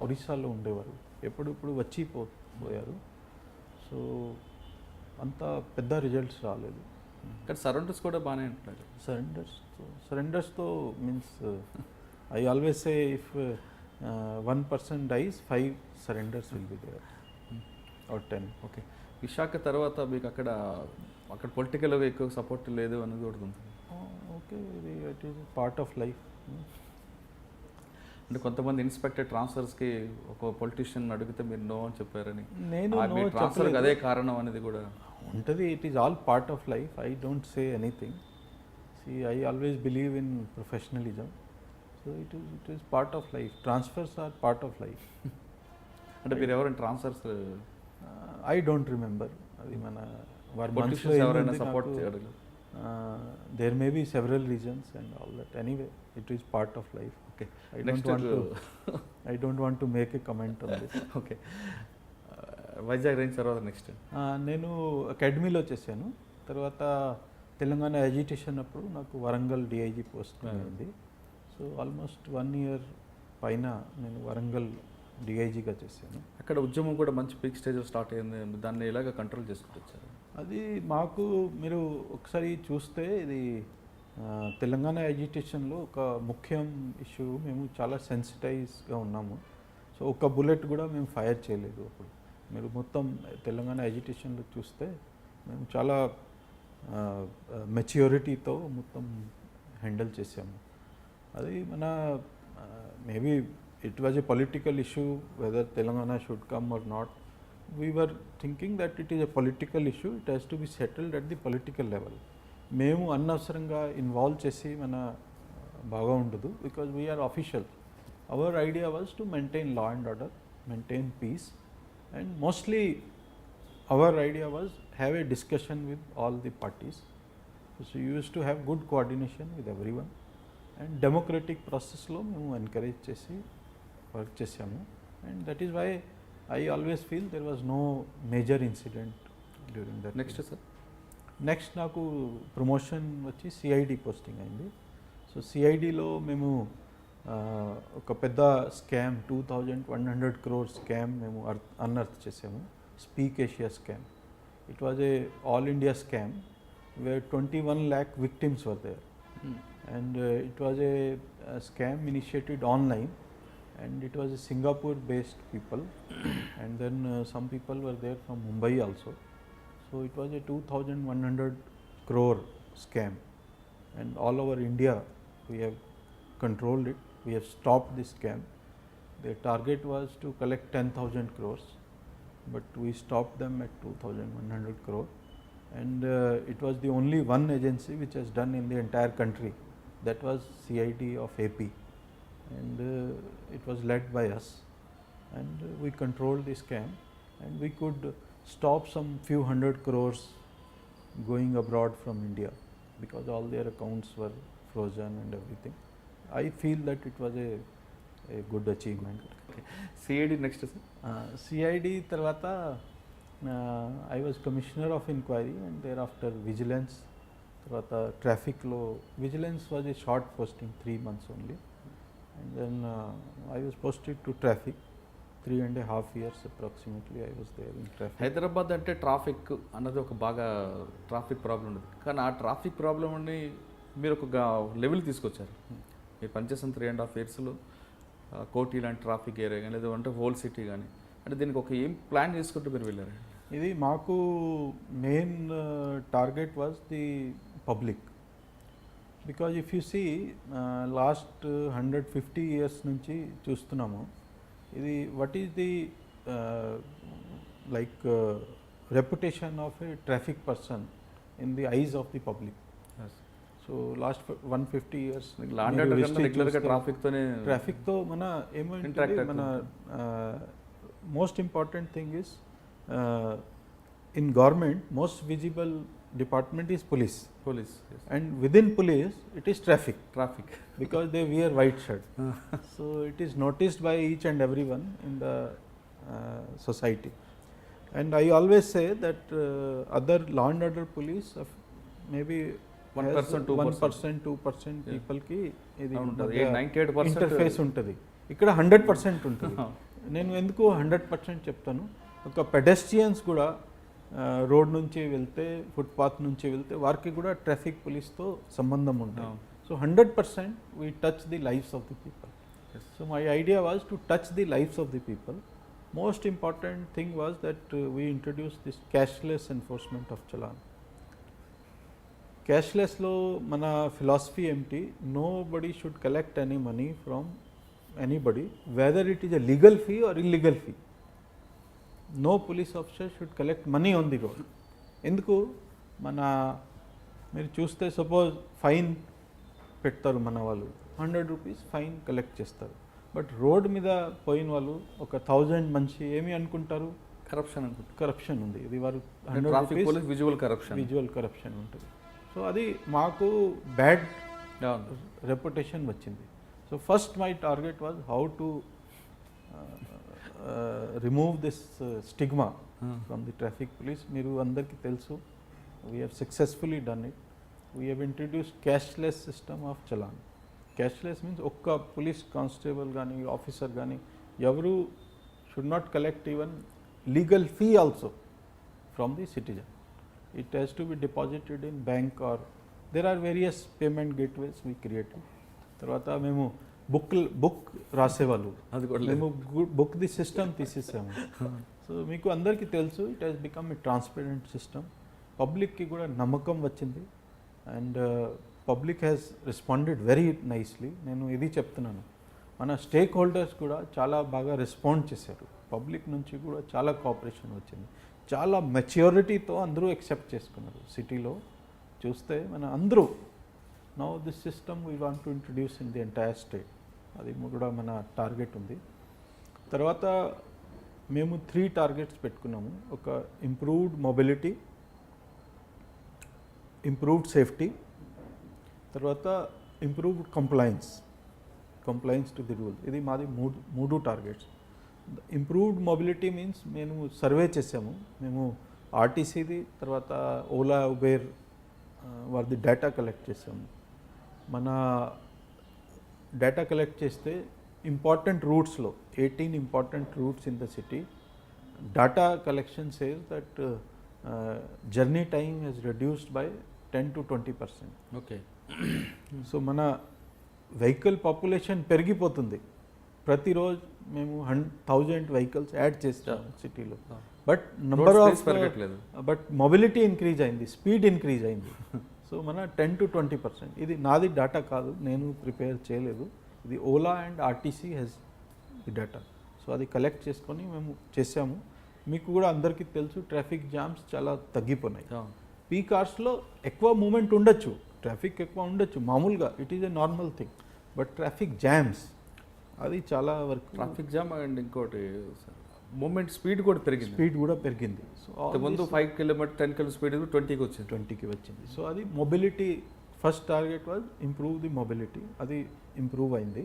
ఒరిస్సాలో ఉండేవారు, ఇప్పుడు వచ్చి పోయారు. సో అంత పెద్ద రిజల్ట్స్ రాలేదు. కానీ సరెండర్స్ కూడా బాగానే ఉంటున్నారు. సరెండర్స్తో means I always say if 1% dies 5 surrenders will be there or 10. Okay. Visakha తర్వాత మీకు అక్కడ పొలిటికల్గా ఎక్కువ సపోర్ట్ లేదు అనేది కూడా ఉంటుంది. Okay, it is part of life. అంటే కొంతమంది ఇన్స్పెక్టర్ ట్రాన్స్ఫర్స్కి ఒక పొలిటీషియన్ అడిగితే మీరు నో అని చెప్పారని, నేను ట్రాన్స్ఫర్కి అదే కారణం అనేది కూడా ఉంటుంది. It is all part of life. I don't say anything. See, I always believe in professionalism. So it is part of life. Transfers are part of life. అంటే మీరు ఎవరైనా ట్రాన్స్ఫర్స్ I don't remember. అది మన వారి మనసులో politicians ఎవరైనా ఏముంది support నాకు, చేయడం there may be several reasons and all that. Anyway, it is part of life. Okay I don't want to make a comment on this. Okay Vizag range తర్వాత next నేను అకాడమీలో చేశాను. తర్వాత తెలంగాణ ఎడ్యుకేషన్ అప్పుడు నాకు వరంగల్ డిఐజీ పోస్ట్ అయింది. సో ఆల్మోస్ట్ 1 year పైన నేను వరంగల్ డిఐజీగా చేశాను. అక్కడ ఉద్యమం కూడా మంచి పీక్ స్టేజ్లో స్టార్ట్ అయింది. దాన్ని ఎలాగ కంట్రోల్ చేసుకుంటూ వచ్చారు? అది మాకు మీరు ఒకసారి చూస్తే ఇది తెలంగాణ ఎడ్యుకేషన్లో ఒక ముఖ్యం ఇష్యూ. మేము చాలా సెన్సిటైజ్గా ఉన్నాము. సో ఒక బుల్లెట్ కూడా మేము ఫైర్ చేయలేదు అప్పుడు. మీరు మొత్తం తెలంగాణ ఎడ్యుకేషన్లో చూస్తే మేము చాలా మెచ్యూరిటీతో మొత్తం హ్యాండిల్ చేసాము. అది మన maybe it was a political issue whether Telangana should come or not. We were thinking that it is a political issue, it has to be settled at the political level. మేము అనవసరంగా ఇన్వాల్వ్ చేసి మన బాగా ఉండదు, because we are official. Our idea was to maintain law and order, maintain peace, and mostly our idea was have a discussion with all the parties. So you used to have good coordination with everyone, and democratic process lo మేము encourage చేసి work చేసాము. And that is why I always feel there was no major incident during that. Next sir next నాకు promotion వచ్చి CID posting అయింది. So సిఐడిలో మేము ఒక పెద్ద scam 2100 crore scam మేము అన్అర్త్ చేసాము. Speak Asia scam. It was a all India scam where 21 lakh victims were there. And it was a scam initiated online, and it was a Singapore based people and then some people were there from Mumbai also. So it was a 2100 crore scam, and all over India we have controlled it. We have stopped this scam. Their target was to collect 10,000 crores, but we stopped them at 2100 crore. And it was the only one agency which has done in the entire country. That was CID of AP, and it was led by us, and we controlled the scam, and we could stop some few hundred crores going abroad from India because all their accounts were frozen and everything. I feel that it was a good achievement. CID next sir CID తర్వాత I was commissioner of inquiry, and thereafter vigilance. తర్వాత ట్రాఫిక్లో vigilance was a short posting, 3 months only, and then I was posted to traffic. 3.5 years approximately I was there in traffic. Hyderabad అంటే traffic అన్నది ఒక బాగా traffic problem ఉంది. కానీ ఆ traffic ప్రాబ్లమ్ని మీరు ఒక లెవెల్ తీసుకొచ్చారు. మీరు పనిచేసిన 3.5 yearsలో కోటి లాంటి ట్రాఫిక్ ఏరియా కానీ లేదంటే హోల్ సిటీ కానీ, అంటే దీనికి ఒక ఏం ప్లాన్ చేసుకుంటూ మీరు వెళ్ళారు? ఇది మాకు main target was the public. Because if you see last 150 years నుంచి చూస్తున్నాము. ఇది what is the like reputation of a traffic person in the eyes of the public. So last 150 years ట్రాఫిక్తో మన ఏమంటే మన most important thing is in government most visible department is police, and within police it is traffic because they wear white shirt. So it is noticed by each and everyone in the society. And I always say that other law and order police of maybe 1%, 2% people ki ఇది interface ఉంటుంది. ఇక్కడ 100% ఉంటుంది. నేను ఎందుకు 100% చెప్తాను, ఒక pedestrians కూడా road నుంచి వెళ్తే, ఫుట్పాత్ నుంచి వెళ్తే వారికి కూడా ట్రాఫిక్ పోలీస్తో సంబంధం ఉంటుంది. So 100% we touch the lives of the people. So my idea was to touch the lives of the people. Most important thing was that we introduce this cashless enforcement of challan. క్యాష్లెస్లో మన philosophy ఏమిటి, nobody should collect any money from anybody, whether it is a legal fee or illegal fee. No police officer should collect money on the road. ఎందుకు, మన మీరు చూస్తే suppose fine పెడతారు మన వాళ్ళు, 100 రూపీస్ ఫైన్ కలెక్ట్ చేస్తారు. But road మీద పోయిన వాళ్ళు ఒక 1000 మనిషి ఏమి అనుకుంటారు, కరప్షన్ అనుకుంటా, కరప్షన్ ఉంది, ఇది వారు traffic police visual corruption, visual corruption ఉంటుంది. సో అది మాకు బ్యాడ్ రెప్యుటేషన్ వచ్చింది. So first my target was how to remove this stigma from the traffic police. మీరు అందరికీ తెలుసు, we have successfully done it. We have introduced cashless system of challan. Cashless means ఒక్క police constable కానీ officer కానీ ఎవరు should not collect even legal fee also from the citizen. It has to be deposited in bank or there are various payment gateways we created. తర్వాత మేము book రాసేవాళ్ళు, అది కూడా మేము బుక్ ది సిస్టమ్ తీసేసాము. సో మీకు అందరికీ తెలుసు, it has become a transparent system. పబ్లిక్కి కూడా నమ్మకం వచ్చింది and public has responded very nicely. నేను ఇది చెప్తున్నాను, మన స్టేక్ హోల్డర్స్ కూడా చాలా బాగా రెస్పాండ్ చేశారు. పబ్లిక్ నుంచి కూడా చాలా కోఆపరేషన్ వచ్చింది, చాలా మెచ్యూరిటీతో అందరూ యాక్సెప్ట్ చేసుకున్నారు. సిటీలో చూస్తే మన అందరూ now this system we want to introduce in the entire state, అది కూడా మన టార్గెట్ ఉంది. తర్వాత మేము 3 టార్గెట్స్ పెట్టుకున్నాము. ఒక ఇంప్రూవ్డ్ మొబిలిటీ, ఇంప్రూవ్డ్ సేఫ్టీ, తర్వాత improved compliance to the rule. ఇది మాది మూడు టార్గెట్స్. ఇంప్రూవ్డ్ మొబిలిటీ మీన్స్ మేము సర్వే చేసాము, మేము ఆర్టీసీది తర్వాత ఓలా ఉబేర్ వారిది డేటా కలెక్ట్ చేసాము. మన డేటా కలెక్ట్ చేస్తే ఇంపార్టెంట్ రూట్స్లో 18 important routes in the city data collection says that journey time has reduced by 10 to 20%. Okay. So మన వెహికల్ పాపులేషన్ పెరిగిపోతుంది, ప్రతిరోజు మేము 1000 వెహికల్స్ యాడ్ చేస్తాం సిటీలో. బట్ నంబర్ ఆఫ్ పెరగట్లేదు, బట్ మొబిలిటీ ఇంక్రీజ్ అయింది, స్పీడ్ ఇంక్రీజ్ అయింది. సో మన 10 to 20%. ఇది నాది డేటా కాదు, నేను ప్రిపేర్ చేయలేదు, ఇది Ola and RTC has the data. So అది కలెక్ట్ చేసుకొని మేము చేసాము. మీకు కూడా అందరికీ తెలుసు, ట్రాఫిక్ జామ్స్ చాలా తగ్గిపోయినాయి. పీక్ అవర్స్లో ఎక్కువ మూమెంట్ ఉండొచ్చు, ట్రాఫిక్ ఎక్కువ ఉండొచ్చు మామూలుగా, it is a normal thing. But traffic jams అది చాలా వరకు, ట్రాఫిక్ జామ్ అండ్ ఇంకోటి మూమెంట్ స్పీడ్ కూడా పెరిగింది. సో ముందు 5 కిలోమీటర్ 10 కిలోమీటర్ స్పీడ్ 20కి వచ్చింది. సో అది mobility first target was improve the mobility, అది ఇంప్రూవ్ అయింది.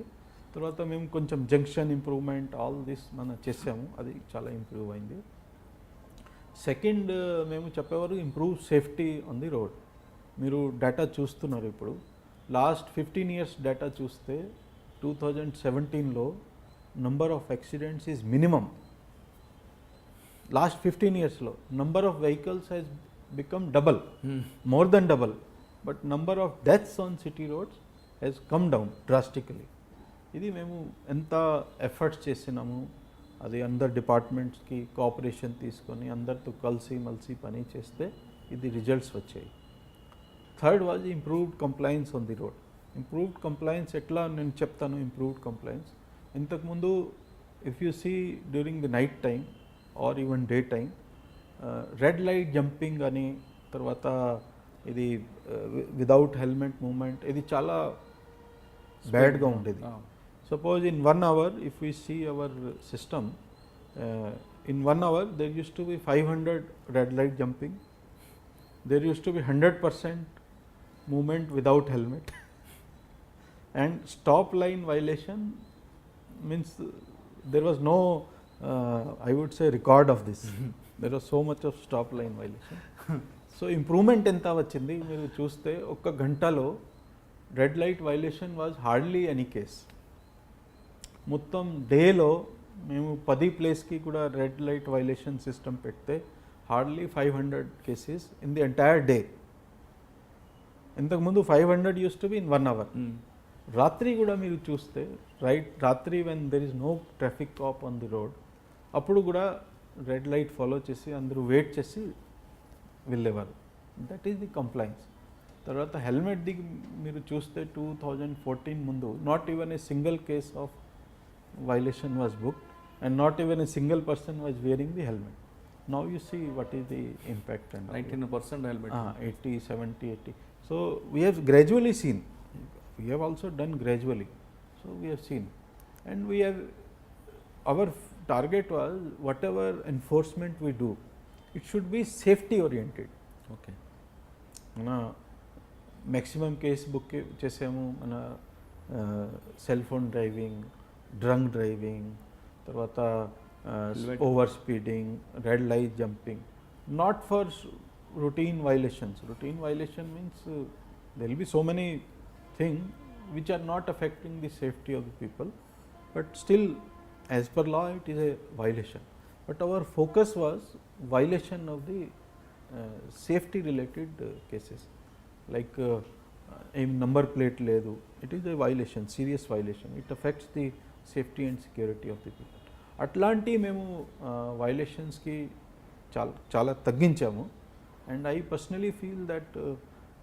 తర్వాత మేము కొంచెం జంక్షన్ ఇంప్రూవ్మెంట్ ఆల్ దిస్ మనం చేసాము, అది చాలా ఇంప్రూవ్ అయింది. సెకండ్ మేము చెప్పేవారు improve safety on the road. మీరు డేటా చూస్తున్నారు ఇప్పుడు, లాస్ట్ 15 years డేటా చూస్తే 2017లో number of accidents is minimum. Last 15 yearsలో number of vehicles has become double, more than double, but number of deaths on city roads has come down drastically. ఇది మేము ఎంత efforts చేసినాము, అది అందరు డిపార్ట్మెంట్స్కి కోఆపరేషన్ తీసుకొని అందరితో కలిసి పని చేస్తే ఇది రిజల్ట్స్ వచ్చాయి. Third was improved compliance on the road. Improved compliance ఎట్లా నేను చెప్తాను. ఇంప్రూవ్డ్ కంప్లైన్స్ ఇంతకుముందు if you see during the night time or even day time, red light jumping అని, తర్వాత ఇది విదౌట్ హెల్మెట్ మూమెంట్, ఇది చాలా బ్యాడ్గా ఉండేది. Suppose in 1 hour if we see our system, in 1 hour there used to be 500 red light jumping, there used to be 100% movement without helmet and stop line violation means there was no I would say record of this. There was so much of stop line violation. So improvement ఎంత వచ్చింది మీరు చూస్తే, ఒక్క గంటలో red light violation was hardly any case. మొత్తం డేలో మేము 10 ప్లేస్కి కూడా రెడ్ లైట్ వైలేషన్ సిస్టమ్ పెడితే hardly 500 cases in the entire day. ఇంతకుముందు 500 used to be in 1 hour. రాత్రి కూడా మీరు చూస్తే రాత్రి when there is no traffic cop on the road, అప్పుడు కూడా రెడ్ లైట్ ఫాలో చేసి అందరూ వెయిట్ చేసి వెళ్ళేవారు. That is the compliance. తర్వాత హెల్మెట్ దిగి మీరు చూస్తే 2014 ముందు not even a single case of violation was booked and not even a single person was wearing the helmet. Now you see what is the impact. And 19% helmet. 80, 70, 80. So we have gradually seen, we have also done gradually. So we have seen, and we have, our target was whatever enforcement we do, it should be safety oriented. Okay. మన maximum case book చేసాము, మన cell phone driving, drunk driving, తర్వాత Helmet. Over speeding, red light jumping, not for routine violations. Routine violation means there will be so many things which are not affecting the safety of the people, but still as per law it is a violation. But our focus was violation of the safety related cases, like number plate ledu, it is a violation, serious violation, it affects the safety and security of the people. అట్లాంటి మేము వైలేషన్స్కి చాలా తగ్గించాము. And I personally feel that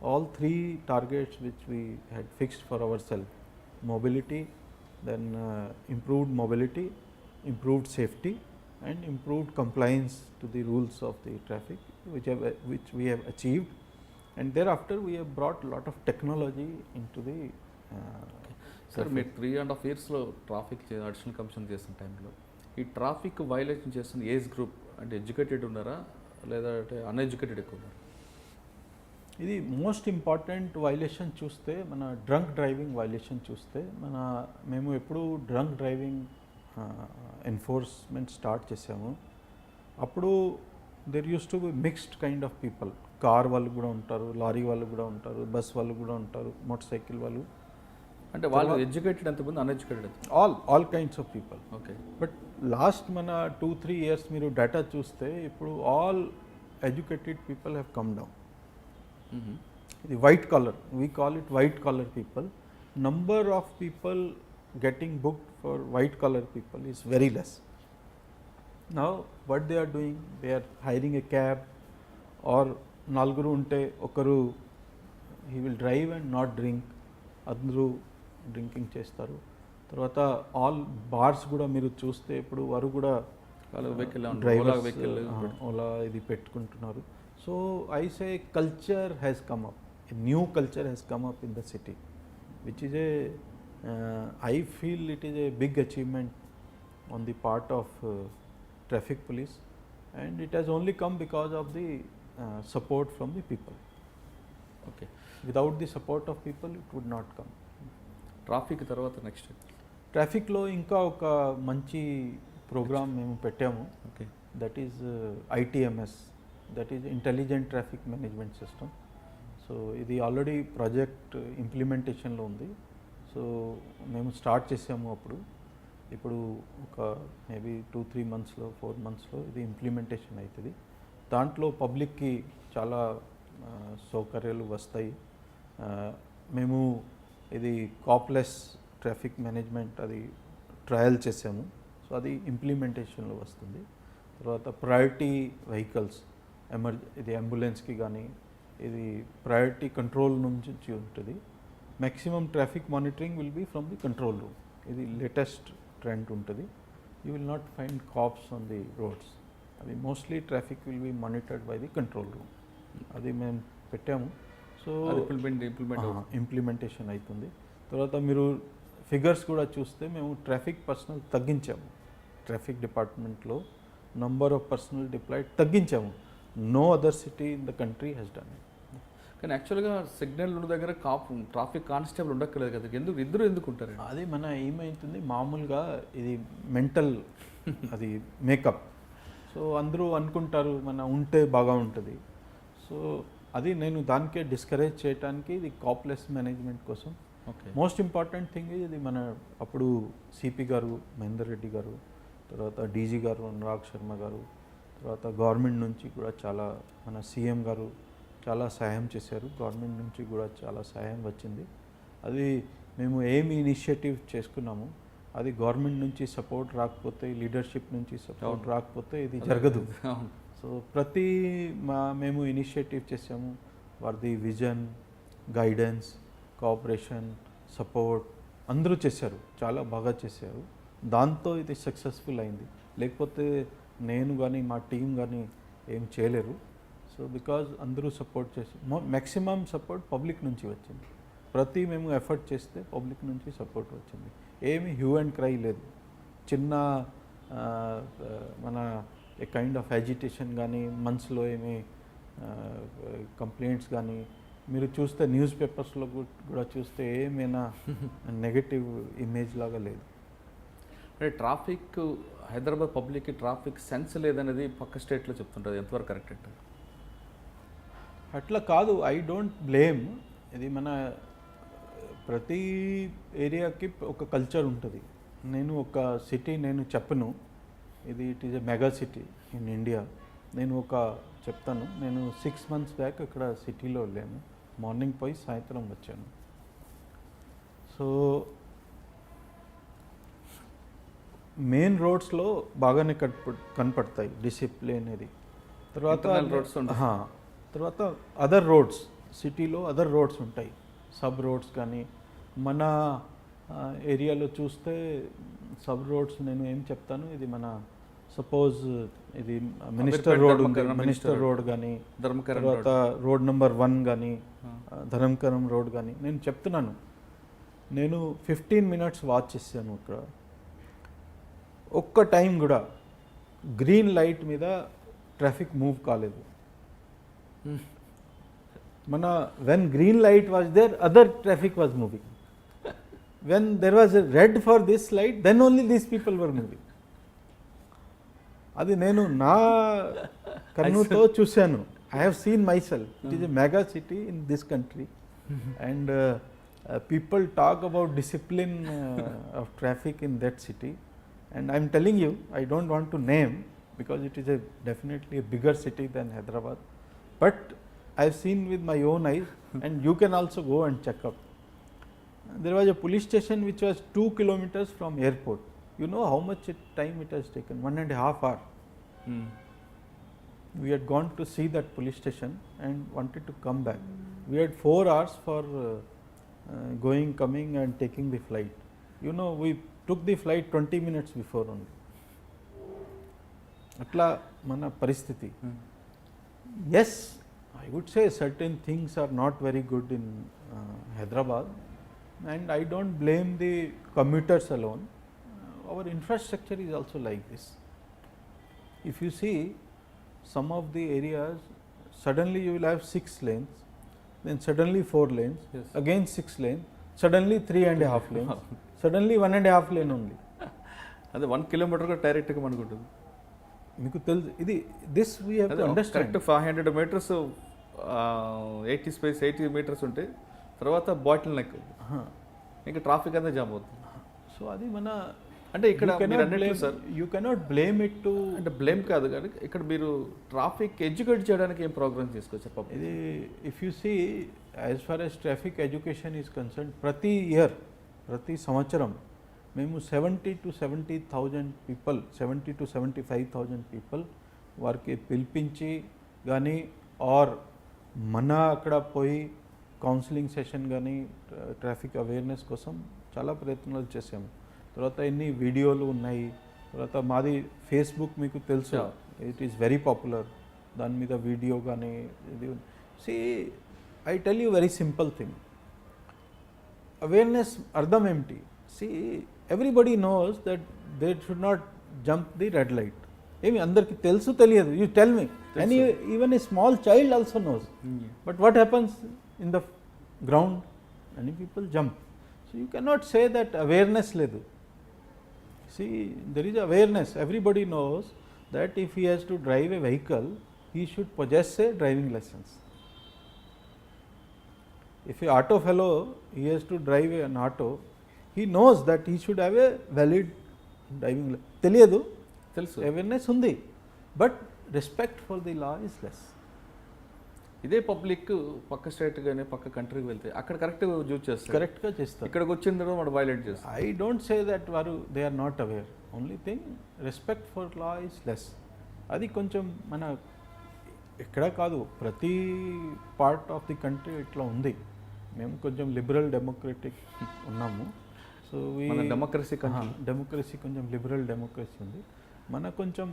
all three targets which we had fixed for ourselves, mobility, then improved mobility, improved safety, and improved compliance to the rules of the traffic, which we have achieved. And thereafter we have brought a lot of technology into the sir మీరు 3.5 yearsలో traffic additional commission చేసిన టైంలో ఈ traffic violation చేస్తున్న age group అంటే educated ఉన్నారా లేదంటే uneducated ఎక్కువ ఉన్నారు? ఇది మోస్ట్ ఇంపార్టెంట్ వైలేషన్ చూస్తే, మన డ్రంక్ డ్రైవింగ్ వైలేషన్ చూస్తే, మేము ఎప్పుడు డ్రంక్ డ్రైవింగ్ ఎన్ఫోర్స్మెంట్ స్టార్ట్ చేసాము అప్పుడు there use to be mixed kind of people. Car వాళ్ళు కూడా ఉంటారు, లారీ వాళ్ళు కూడా ఉంటారు, బస్ వాళ్ళు కూడా ఉంటారు, మోటార్ సైకిల్ వాళ్ళు, అంటే వాళ్ళు ఎడ్యుకేటెడ్ ఎంతమంది, అన్ఎడ్యుకేటెడ్ ఎంత? All kinds of people. Okay. But last మన 2-3 years మీరు డేటా చూస్తే ఇప్పుడు all educated people have come down. ఇది white collar, we call it white collar people. Number of people getting booked for white collar people is very less. Now what they are doing, they are hiring a cab, or నలుగురు ఉంటే ఒకరు he will drive and not drink, అందరూ drinking చేస్తారు. తర్వాత all bars కూడా మీరు చూస్తే ఇప్పుడు వారు కూడా వెహికల్ ఓలా ఇది పెట్టుకుంటున్నారు. So I say culture has come up, a new culture has come up in the city, which is a I feel it is a big achievement on the part of traffic police, and it has only come because of the support from the people. Okay. Without the support of people it would not come. Traffic తర్వాత next ట్రాఫిక్లో ఇంకా ఒక మంచి programme మేము పెట్టాము, okay, that is ITMS, that is intelligent traffic management system. So ఇది already project ఇంప్లిమెంటేషన్లో ఉంది. So మేము స్టార్ట్ చేసాము అప్పుడు, ఇప్పుడు ఒక మేబీ 2-3 monthsలో 4 monthsలో ఇది ఇంప్లిమెంటేషన్ అవుతుంది. దాంట్లో పబ్లిక్కి చాలా సౌకర్యాలు వస్తాయి. మేము ఇది కాప్లెస్ ట్రాఫిక్ మేనేజ్మెంట్ అది ట్రయల్ చేసాము, సో అది ఇంప్లిమెంటేషన్లో వస్తుంది. తర్వాత ప్రయారిటీ వెహికల్స్, ఇది అంబులెన్స్కి కానీ ఇది ప్రయారిటీ కంట్రోల్ నుంచి ఉంటుంది. Maximum traffic monitoring will be from the control room. ఇది లేటెస్ట్ ట్రెండ్ ఉంటుంది. You will not find cops on the roads. అది mostly traffic will be monitored by the control room. అది మేము పెట్టాము. సో ఇంప్లిమెంటేషన్ అవుతుంది. తర్వాత మీరు ఫిగర్స్ కూడా చూస్తే మేము ట్రాఫిక్ పర్సనల్ తగ్గించాము. ట్రాఫిక్ డిపార్ట్మెంట్లో నంబర్ ఆఫ్ పర్సనల్ డిప్లాయిడ్ తగ్గించాము. No other city in the country has done it. కానీ యాక్చువల్గా సిగ్నల్ ఉన్న దగ్గర ట్రాఫిక్ కానిస్టేబుల్ ఉండక్కర్లేదు కదా, ఇద్దరు ఎందుకు ఉంటారు? అది మన ఏమవుతుంది, మామూలుగా ఇది మెంటల్ అది మేకప్. సో అందరూ అనుకుంటారు మన ఉంటే బాగా ఉంటుంది. సో అది నేను దానికే డిస్కరేజ్ చేయడానికి ఇది కాప్లెస్ మేనేజ్మెంట్ కోసం. ఓకే. మోస్ట్ ఇంపార్టెంట్ థింగ్ ఇది మన అప్పుడు సిపి గారు మహేందర్ రెడ్డి గారు, తర్వాత డీజీ గారు అనురాగ్ శర్మ గారు, తర్వాత గవర్నమెంట్ నుంచి కూడా చాలా మన సీఎం గారు చాలా సహాయం చేశారు. గవర్నమెంట్ నుంచి కూడా చాలా సహాయం వచ్చింది. అది మేము ఏమి ఇనిషియేటివ్ చేసుకున్నాము, అది గవర్నమెంట్ నుంచి సపోర్ట్ రాకపోతే, లీడర్షిప్ నుంచి సపోర్ట్ రాకపోతే ఇది జరగదు. సో ప్రతి మేము ఇనిషియేటివ్ చేసాము, వారిది విజన్, గైడెన్స్, కోఆపరేషన్, సపోర్ట్ అందరూ చేశారు, చాలా బాగా చేశారు. దాంతో ఇది సక్సెస్ఫుల్ అయింది. లేకపోతే నేను కానీ మా టీం కానీ ఏం చేయలేరు. సో బికాజ్ అందరూ సపోర్ట్ చేసి మ్యాక్సిమం సపోర్ట్ పబ్లిక్ నుంచి వచ్చింది. ప్రతి మేము ఎఫర్ట్ చేస్తే పబ్లిక్ నుంచి సపోర్ట్ వచ్చింది. ఏమి హ్యూ అండ్ క్రై లేదు. చిన్న మన ఏ కైండ్ ఆఫ్ యాజిటేషన్ కానీ మనసులో ఏమి కంప్లైంట్స్ కానీ మీరు చూస్తే న్యూస్ పేపర్స్లో కూడా చూస్తే ఏమైనా నెగటివ్ ఇమేజ్ లాగా లేదు. అంటే ట్రాఫిక్ హైదరాబాద్ పబ్లిక్కి ట్రాఫిక్ సెన్స్ లేదనేది పక్క స్టేట్లో చెప్తుంటుంది, ఎంతవరకు కరెక్ట్ అంటే? అట్లా కాదు, ఐ డోంట్ బ్లేమ్. ఇది మన ప్రతి ఏరియాకి ఒక కల్చర్ ఉంటుంది. నేను ఒక సిటీ నేను చెప్పను, ఇది it is a mega city in India. నేను ఒక చెప్తాను, నేను 6 months బ్యాక్ ఇక్కడ సిటీలో వెళ్ళాను. మార్నింగ్ పోయి సాయంత్రం వచ్చాను. సో మెయిన్ రోడ్స్లో బాగానే కనపడతాయి డిసిప్లిన్ ఇది. తర్వాత అదర్ రోడ్స్ సిటీలో అదర్ రోడ్స్ ఉంటాయి, సబ్ రోడ్స్ కానీ. మన ఏరియాలో చూస్తే సబ్ రోడ్స్ నేను ఏం చెప్తాను, ఇది మన సపోజ్ ఇది మినిస్టర్ రోడ్ ఉంది, మినిస్టర్ రోడ్ కానీ, తర్వాత రోడ్ నెంబర్ 1 కానీ, ధరంకరం రోడ్ కానీ. నేను చెప్తున్నాను, నేను 15 minutes వాచ్ చేశాను ఇక్కడ. ఒక్క టైం కూడా గ్రీన్ లైట్ మీద ట్రాఫిక్ మూవ్ కాలేదు. మన when green light was there other traffic was moving. When there was a red for this light then only these people were moving. అది నేను నా కన్నుతో చూశాను. I have seen myself. It is a mega city in this country and people talk about discipline of traffic in that city. And I am telling you, I don't want to name because it is definitely a bigger city than Hyderabad. But I have seen with my own eyes and you can also go and check up. There was a police station which was 2 kilometers from airport. You know how much time it has taken? 1.5 hours. We had gone to see that police station and wanted to come back. We had 4 hours for going, coming and taking the flight. You know, we took the flight 20 minutes before only. Atla mana paristhiti. Yes, I would say certain things are not very good in Hyderabad, and I don't blame the commuters alone. Our infrastructure is also like this. If you see some of the areas, suddenly you will have 6 lanes, then suddenly 4 lanes, yes. Again 6 lanes, suddenly 3.5 lanes. Suddenly 1.5 lane only. అదే 1 kilometer డైరెక్ట్గా మనకు ఉంటుంది. మీకు తెలుసు ఇది this we have to understand. Correct 500 meters 80 meters ఉంటే తర్వాత bottle neck ఇంకా ట్రాఫిక్ అంతా జామ్ అవుతుంది. సో అది మన అంటే ఇక్కడ sir you cannot blame it to, అంటే బ్లేమ్ కాదు కానీ ఇక్కడ మీరు ట్రాఫిక్ ఎడ్యుకేట్ చేయడానికి ఏం ప్రోగ్రామ్ తీసుకొచ్చారు? ఇది if you see as far as traffic education is concern, ప్రతి సంవత్సరం మేము 70 to 70,000 పీపుల్, 70 to 75,000 పీపుల్ వారికి పిలిపించి కానీ ఆర్ మన అక్కడ పోయి కౌన్సిలింగ్ సెషన్ కానీ ట్రాఫిక్ అవేర్నెస్ కోసం చాలా ప్రయత్నాలు చేసాము. తర్వాత ఎన్ని వీడియోలు ఉన్నాయి. తర్వాత మాది ఫేస్బుక్ మీకు తెలుసు, ఇట్ ఈస్ వెరీ పాపులర్. దాని మీద వీడియో కానీ ఇది. See I tell you very simple thing. Awareness అర్థం ఏమిటి? See everybody knows that they should not jump the red light. ఏమి అందరికీ తెలుసు తెలియదు? You tell me. And even a small child also knows. But what happens in the ground? Many people jump. So you cannot say that awareness లేదు. See there is awareness. Everybody knows that if he has to drive a vehicle he should possess a driving licence. If a auto fellow, he has to drive an auto, he knows that he should have a valid driving license. తెలియదు, తెలుసు, awareness ఉంది, but respect for the law is less. ఇదే public పక్క state కానీ పక్క కంట్రీకి వెళ్తే అక్కడ కరెక్ట్గా యూజ్ చేస్తారు, కరెక్ట్గా చేస్తారు. ఇక్కడికి వచ్చిన తర్వాత వాడు వైలేట్ చేస్తారు. ఐ డోంట్ సే దట్ వారు they are not aware. Only thing respect for law is less. అది కొంచెం మన ఎక్కడ కాదు, ప్రతి పార్ట్ ఆఫ్ ది కంట్రీ ఇట్లా ఉంది. మేము కొంచెం లిబరల్ డెమోక్రటిక్ ఉన్నాము. సో డెమోక్రసీ కొంచెం లిబరల్ డెమోక్రసీ ఉంది. మన కొంచెం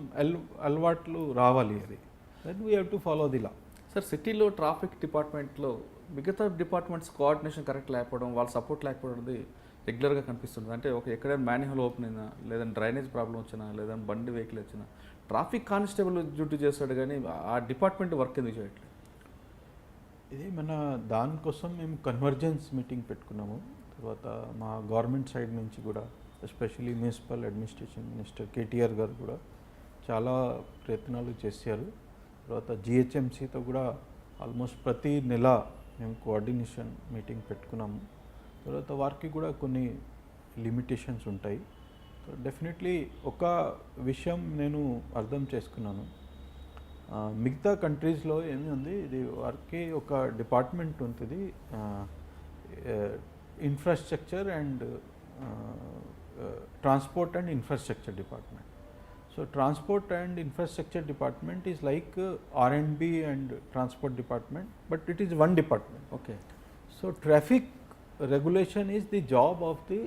అలవాట్లు రావాలి. అది that we have to follow the law. Sir సిటీలో ట్రాఫిక్ డిపార్ట్మెంట్లో మిగతా డిపార్ట్మెంట్స్ కోఆర్డినేషన్ కరెక్ట్ లేకపోవడం, వాళ్ళ సపోర్ట్ లేకపోవడం రెగ్యులర్గా కనిపిస్తుంది. అంటే ఎక్కడైనా మ్యాన్హోల్ ఓపెన్ అయినా, లేదంటే డ్రైనేజ్ ప్రాబ్లం వచ్చినా, లేదంటే బండి వెహికల్ వచ్చినా ట్రాఫిక్ కానిస్టేబుల్ డ్యూటీ చేస్తాడు, కానీ ఆ డిపార్ట్మెంట్ వర్క్ ఎందుకు చేయట్లేదు? ఇది మన దానికోసం మేము కన్వర్జెన్స్ మీటింగ్ పెట్టుకున్నాము. తర్వాత మా గవర్నమెంట్ సైడ్ నుంచి కూడా, especially municipal administration minister KTR గారు కూడా చాలా ప్రయత్నాలు చేశారు. తర్వాత జిహెచ్ఎంసీతో కూడా ఆల్మోస్ట్ ప్రతి నెల మేము కోఆర్డినేషన్ మీటింగ్ పెట్టుకున్నాము. తర్వాత వారికి కూడా కొన్ని లిమిటేషన్స్ ఉంటాయి. డెఫినెట్లీ ఒక విషయం నేను అర్థం చేసుకున్నాను, మిగతా కంట్రీస్లో ఏమి ఉంది, ఇది వారికి ఒక డిపార్ట్మెంట్ ఉంటుంది, infrastructure and transport and infrastructure department. So transport and infrastructure department is like R&B and transport department, but it is one department. Okay. So traffic regulation is the job of the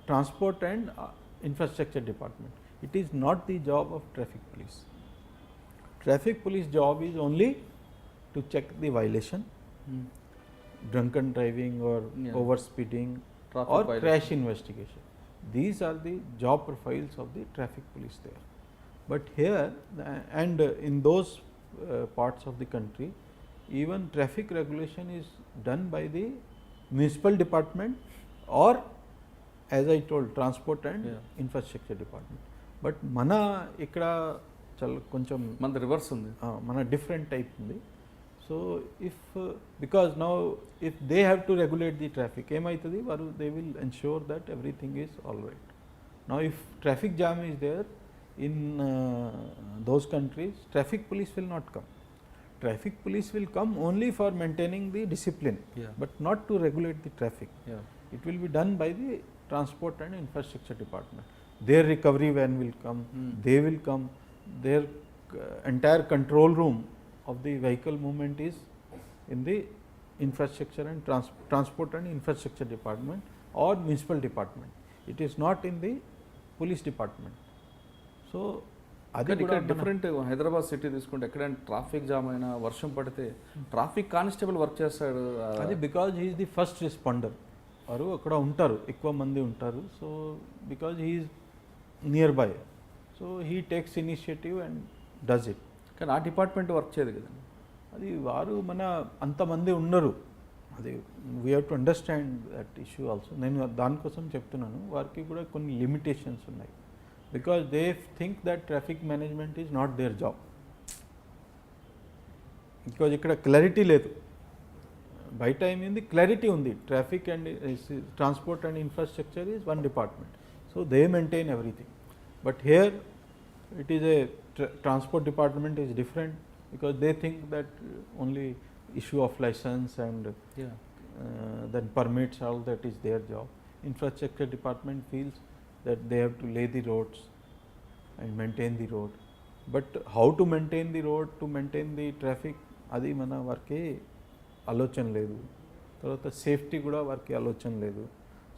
transport and infrastructure department. It is not the job of traffic police. Traffic police job is only to check the violation, drunken driving or over speeding or crash investigation. These are the job profiles of the traffic police there. But here and in those parts of the country, even traffic regulation is done by the municipal department or, as I told, transport and infrastructure department. But mana ikkada koncham మన reverse ఉంది, mana different type undi. So if because now if they have to regulate the traffic, emaitadi varu they will ensure that everything is all right. Now if traffic jam is there in those countries, traffic police will not come. Traffic police will come only for maintaining the discipline, but not to regulate the traffic. It will be done by the transport and infrastructure department. Their recovery van will come, they will come, their entire control room of the vehicle movement is in the infrastructure and transport and infrastructure department or municipal department. It is not in the police department. So అది ఇక్కడ different. Hyderabad city తీసుకుంటే ఎక్కడైనా traffic jam అయినా, వర్షం పడితే traffic constable work చేస్తాడు. అది because he is the first responder. వారు అక్కడ ఉంటారు, ఎక్కువ మంది ఉంటారు. So because he is near by, so he takes initiative and does it. కానీ ఆ డిపార్ట్మెంట్ వర్క్ చేయదు కదండి. అది వారు మన అంతమంది ఉన్నారు, అది we have to understand that issue also. నేను దానికోసం చెప్తున్నాను, వారికి కూడా కొన్ని లిమిటేషన్స్ ఉన్నాయి. Because they think that traffic management is not their job. Because ఇక్కడ క్లారిటీ లేదు, బయట ఏమైంది క్లారిటీ ఉంది. Traffic and transport and infrastructure is one department, so they maintain everything. But here it is a transport department is different, because they think that only issue of license and then permits, all that is their job. Infrastructure department feels that they have to lay the roads and maintain the road, but how to maintain the road, to maintain the traffic, adi mana varke alochana ledu. Tarvata safety kuda varke alochana ledu.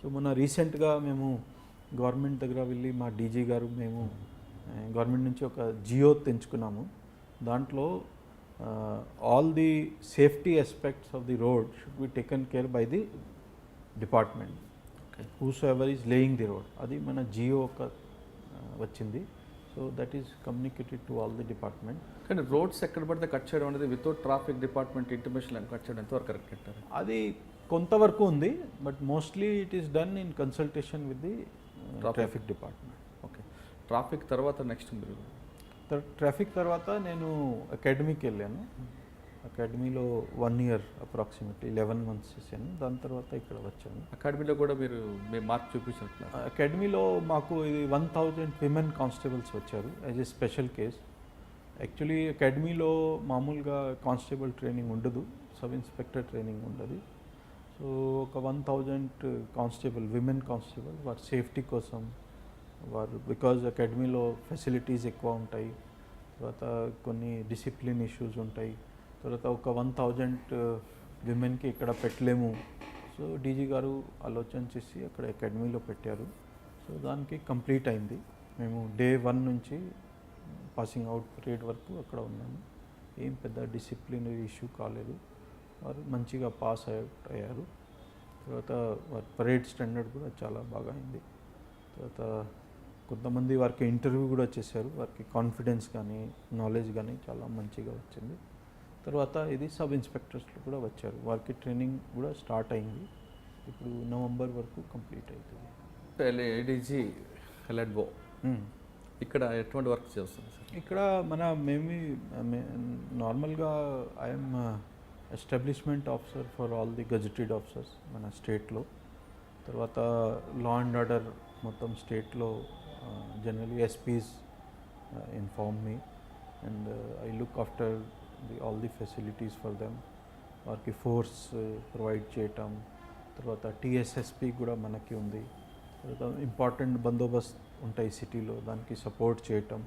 So mana recent ga memu government daggara velli ma DG garu memu government నుంచి ఒక GO తెంచుకున్నాము. దాంట్లో all the safety aspects of the road should be taken care by the department, whose ever is laying the road. అది మన GO ఒక వచ్చింది. So that is communicated to all the department. కానీ roads ఎక్కడ పడితే cut చేయడం అనేది without traffic department intimation cut చేయడం ఎంతవరకు కరెక్ట్ అంటారు? అది కొంతవరకు ఉంది, but mostly it is done in consultation with the traffic department. Okay. Traffic తర్వాత నెక్స్ట్ మీరు? ట్రాఫిక్ తర్వాత నేను అకాడమీకి వెళ్ళాను. అకాడమీలో 1 year అప్రాక్సిమేట్లీ 11 months చేశాను. దాని తర్వాత ఇక్కడ వచ్చాను. అకాడమీలో కూడా మీరు మీ మార్క్ చూపించినట్లు? అకాడమీలో మాకు ఇది 1000 విమెన్ కానిస్టేబుల్స్ వచ్చారు as a special case. Actually అకాడమీలో మామూలుగా కానిస్టేబుల్ ట్రైనింగ్ ఉండదు, సబ్ ఇన్స్పెక్టర్ ట్రైనింగ్ ఉండదు. సో ఒక 1000 కానిస్టేబుల్, విమెన్ కానిస్టేబుల్, వారి సేఫ్టీ కోసం వారు, బికాజ్ అకాడమీలో ఫెసిలిటీస్ ఎక్కువ ఉంటాయి, తర్వాత కొన్ని డిసిప్లిన్ ఇష్యూస్ ఉంటాయి, తర్వాత ఒక 1000 విమెన్కి ఇక్కడ పెట్టలేము. సో డీజీ గారు ఆలోచన చేసి అక్కడ అకాడమీలో పెట్టారు. సో దానికి కంప్లీట్ అయింది. మేము Day 1 నుంచి పాసింగ్ అవుట్ పీరియడ్ వరకు అక్కడ ఉన్నాము. ఏం పెద్ద డిసిప్లినరీ ఇష్యూ కాలేదు. వారు మంచిగా పాస్ అయ్యారు. తర్వాత వారి పరేడ్ స్టాండర్డ్ కూడా చాలా బాగా అయింది. తర్వాత కొంతమంది వారికి ఇంటర్వ్యూ కూడా చేశారు. వారికి కాన్ఫిడెన్స్ కానీ నాలెడ్జ్ కానీ చాలా మంచిగా వచ్చింది. తర్వాత ఇది సబ్ ఇన్స్పెక్టర్స్లో కూడా వచ్చారు. వారికి ట్రైనింగ్ కూడా స్టార్ట్ అయింది. ఇప్పుడు నవంబర్ వరకు కంప్లీట్ అవుతుంది. ఏడీజీ ఎలడ్బో ఇక్కడ ఎటువంటి వర్క్ చేస్తుంది సార్? ఇక్కడ మేము నార్మల్గా I'm establishment officer for all the gazetted officers మన స్టేట్లో. తర్వాత లా అండ్ ఆర్డర్ మొత్తం స్టేట్లో generally SPs inform me and I look after all the facilities for them. వారికి ఫోర్స్ ప్రొవైడ్ చేయటం, తర్వాత టీఎస్ఎస్పీ కూడా మనకి ఉంది. తర్వాత ఇంపార్టెంట్ బందోబస్త్ ఉంటాయి సిటీలో, దానికి సపోర్ట్ చేయటం,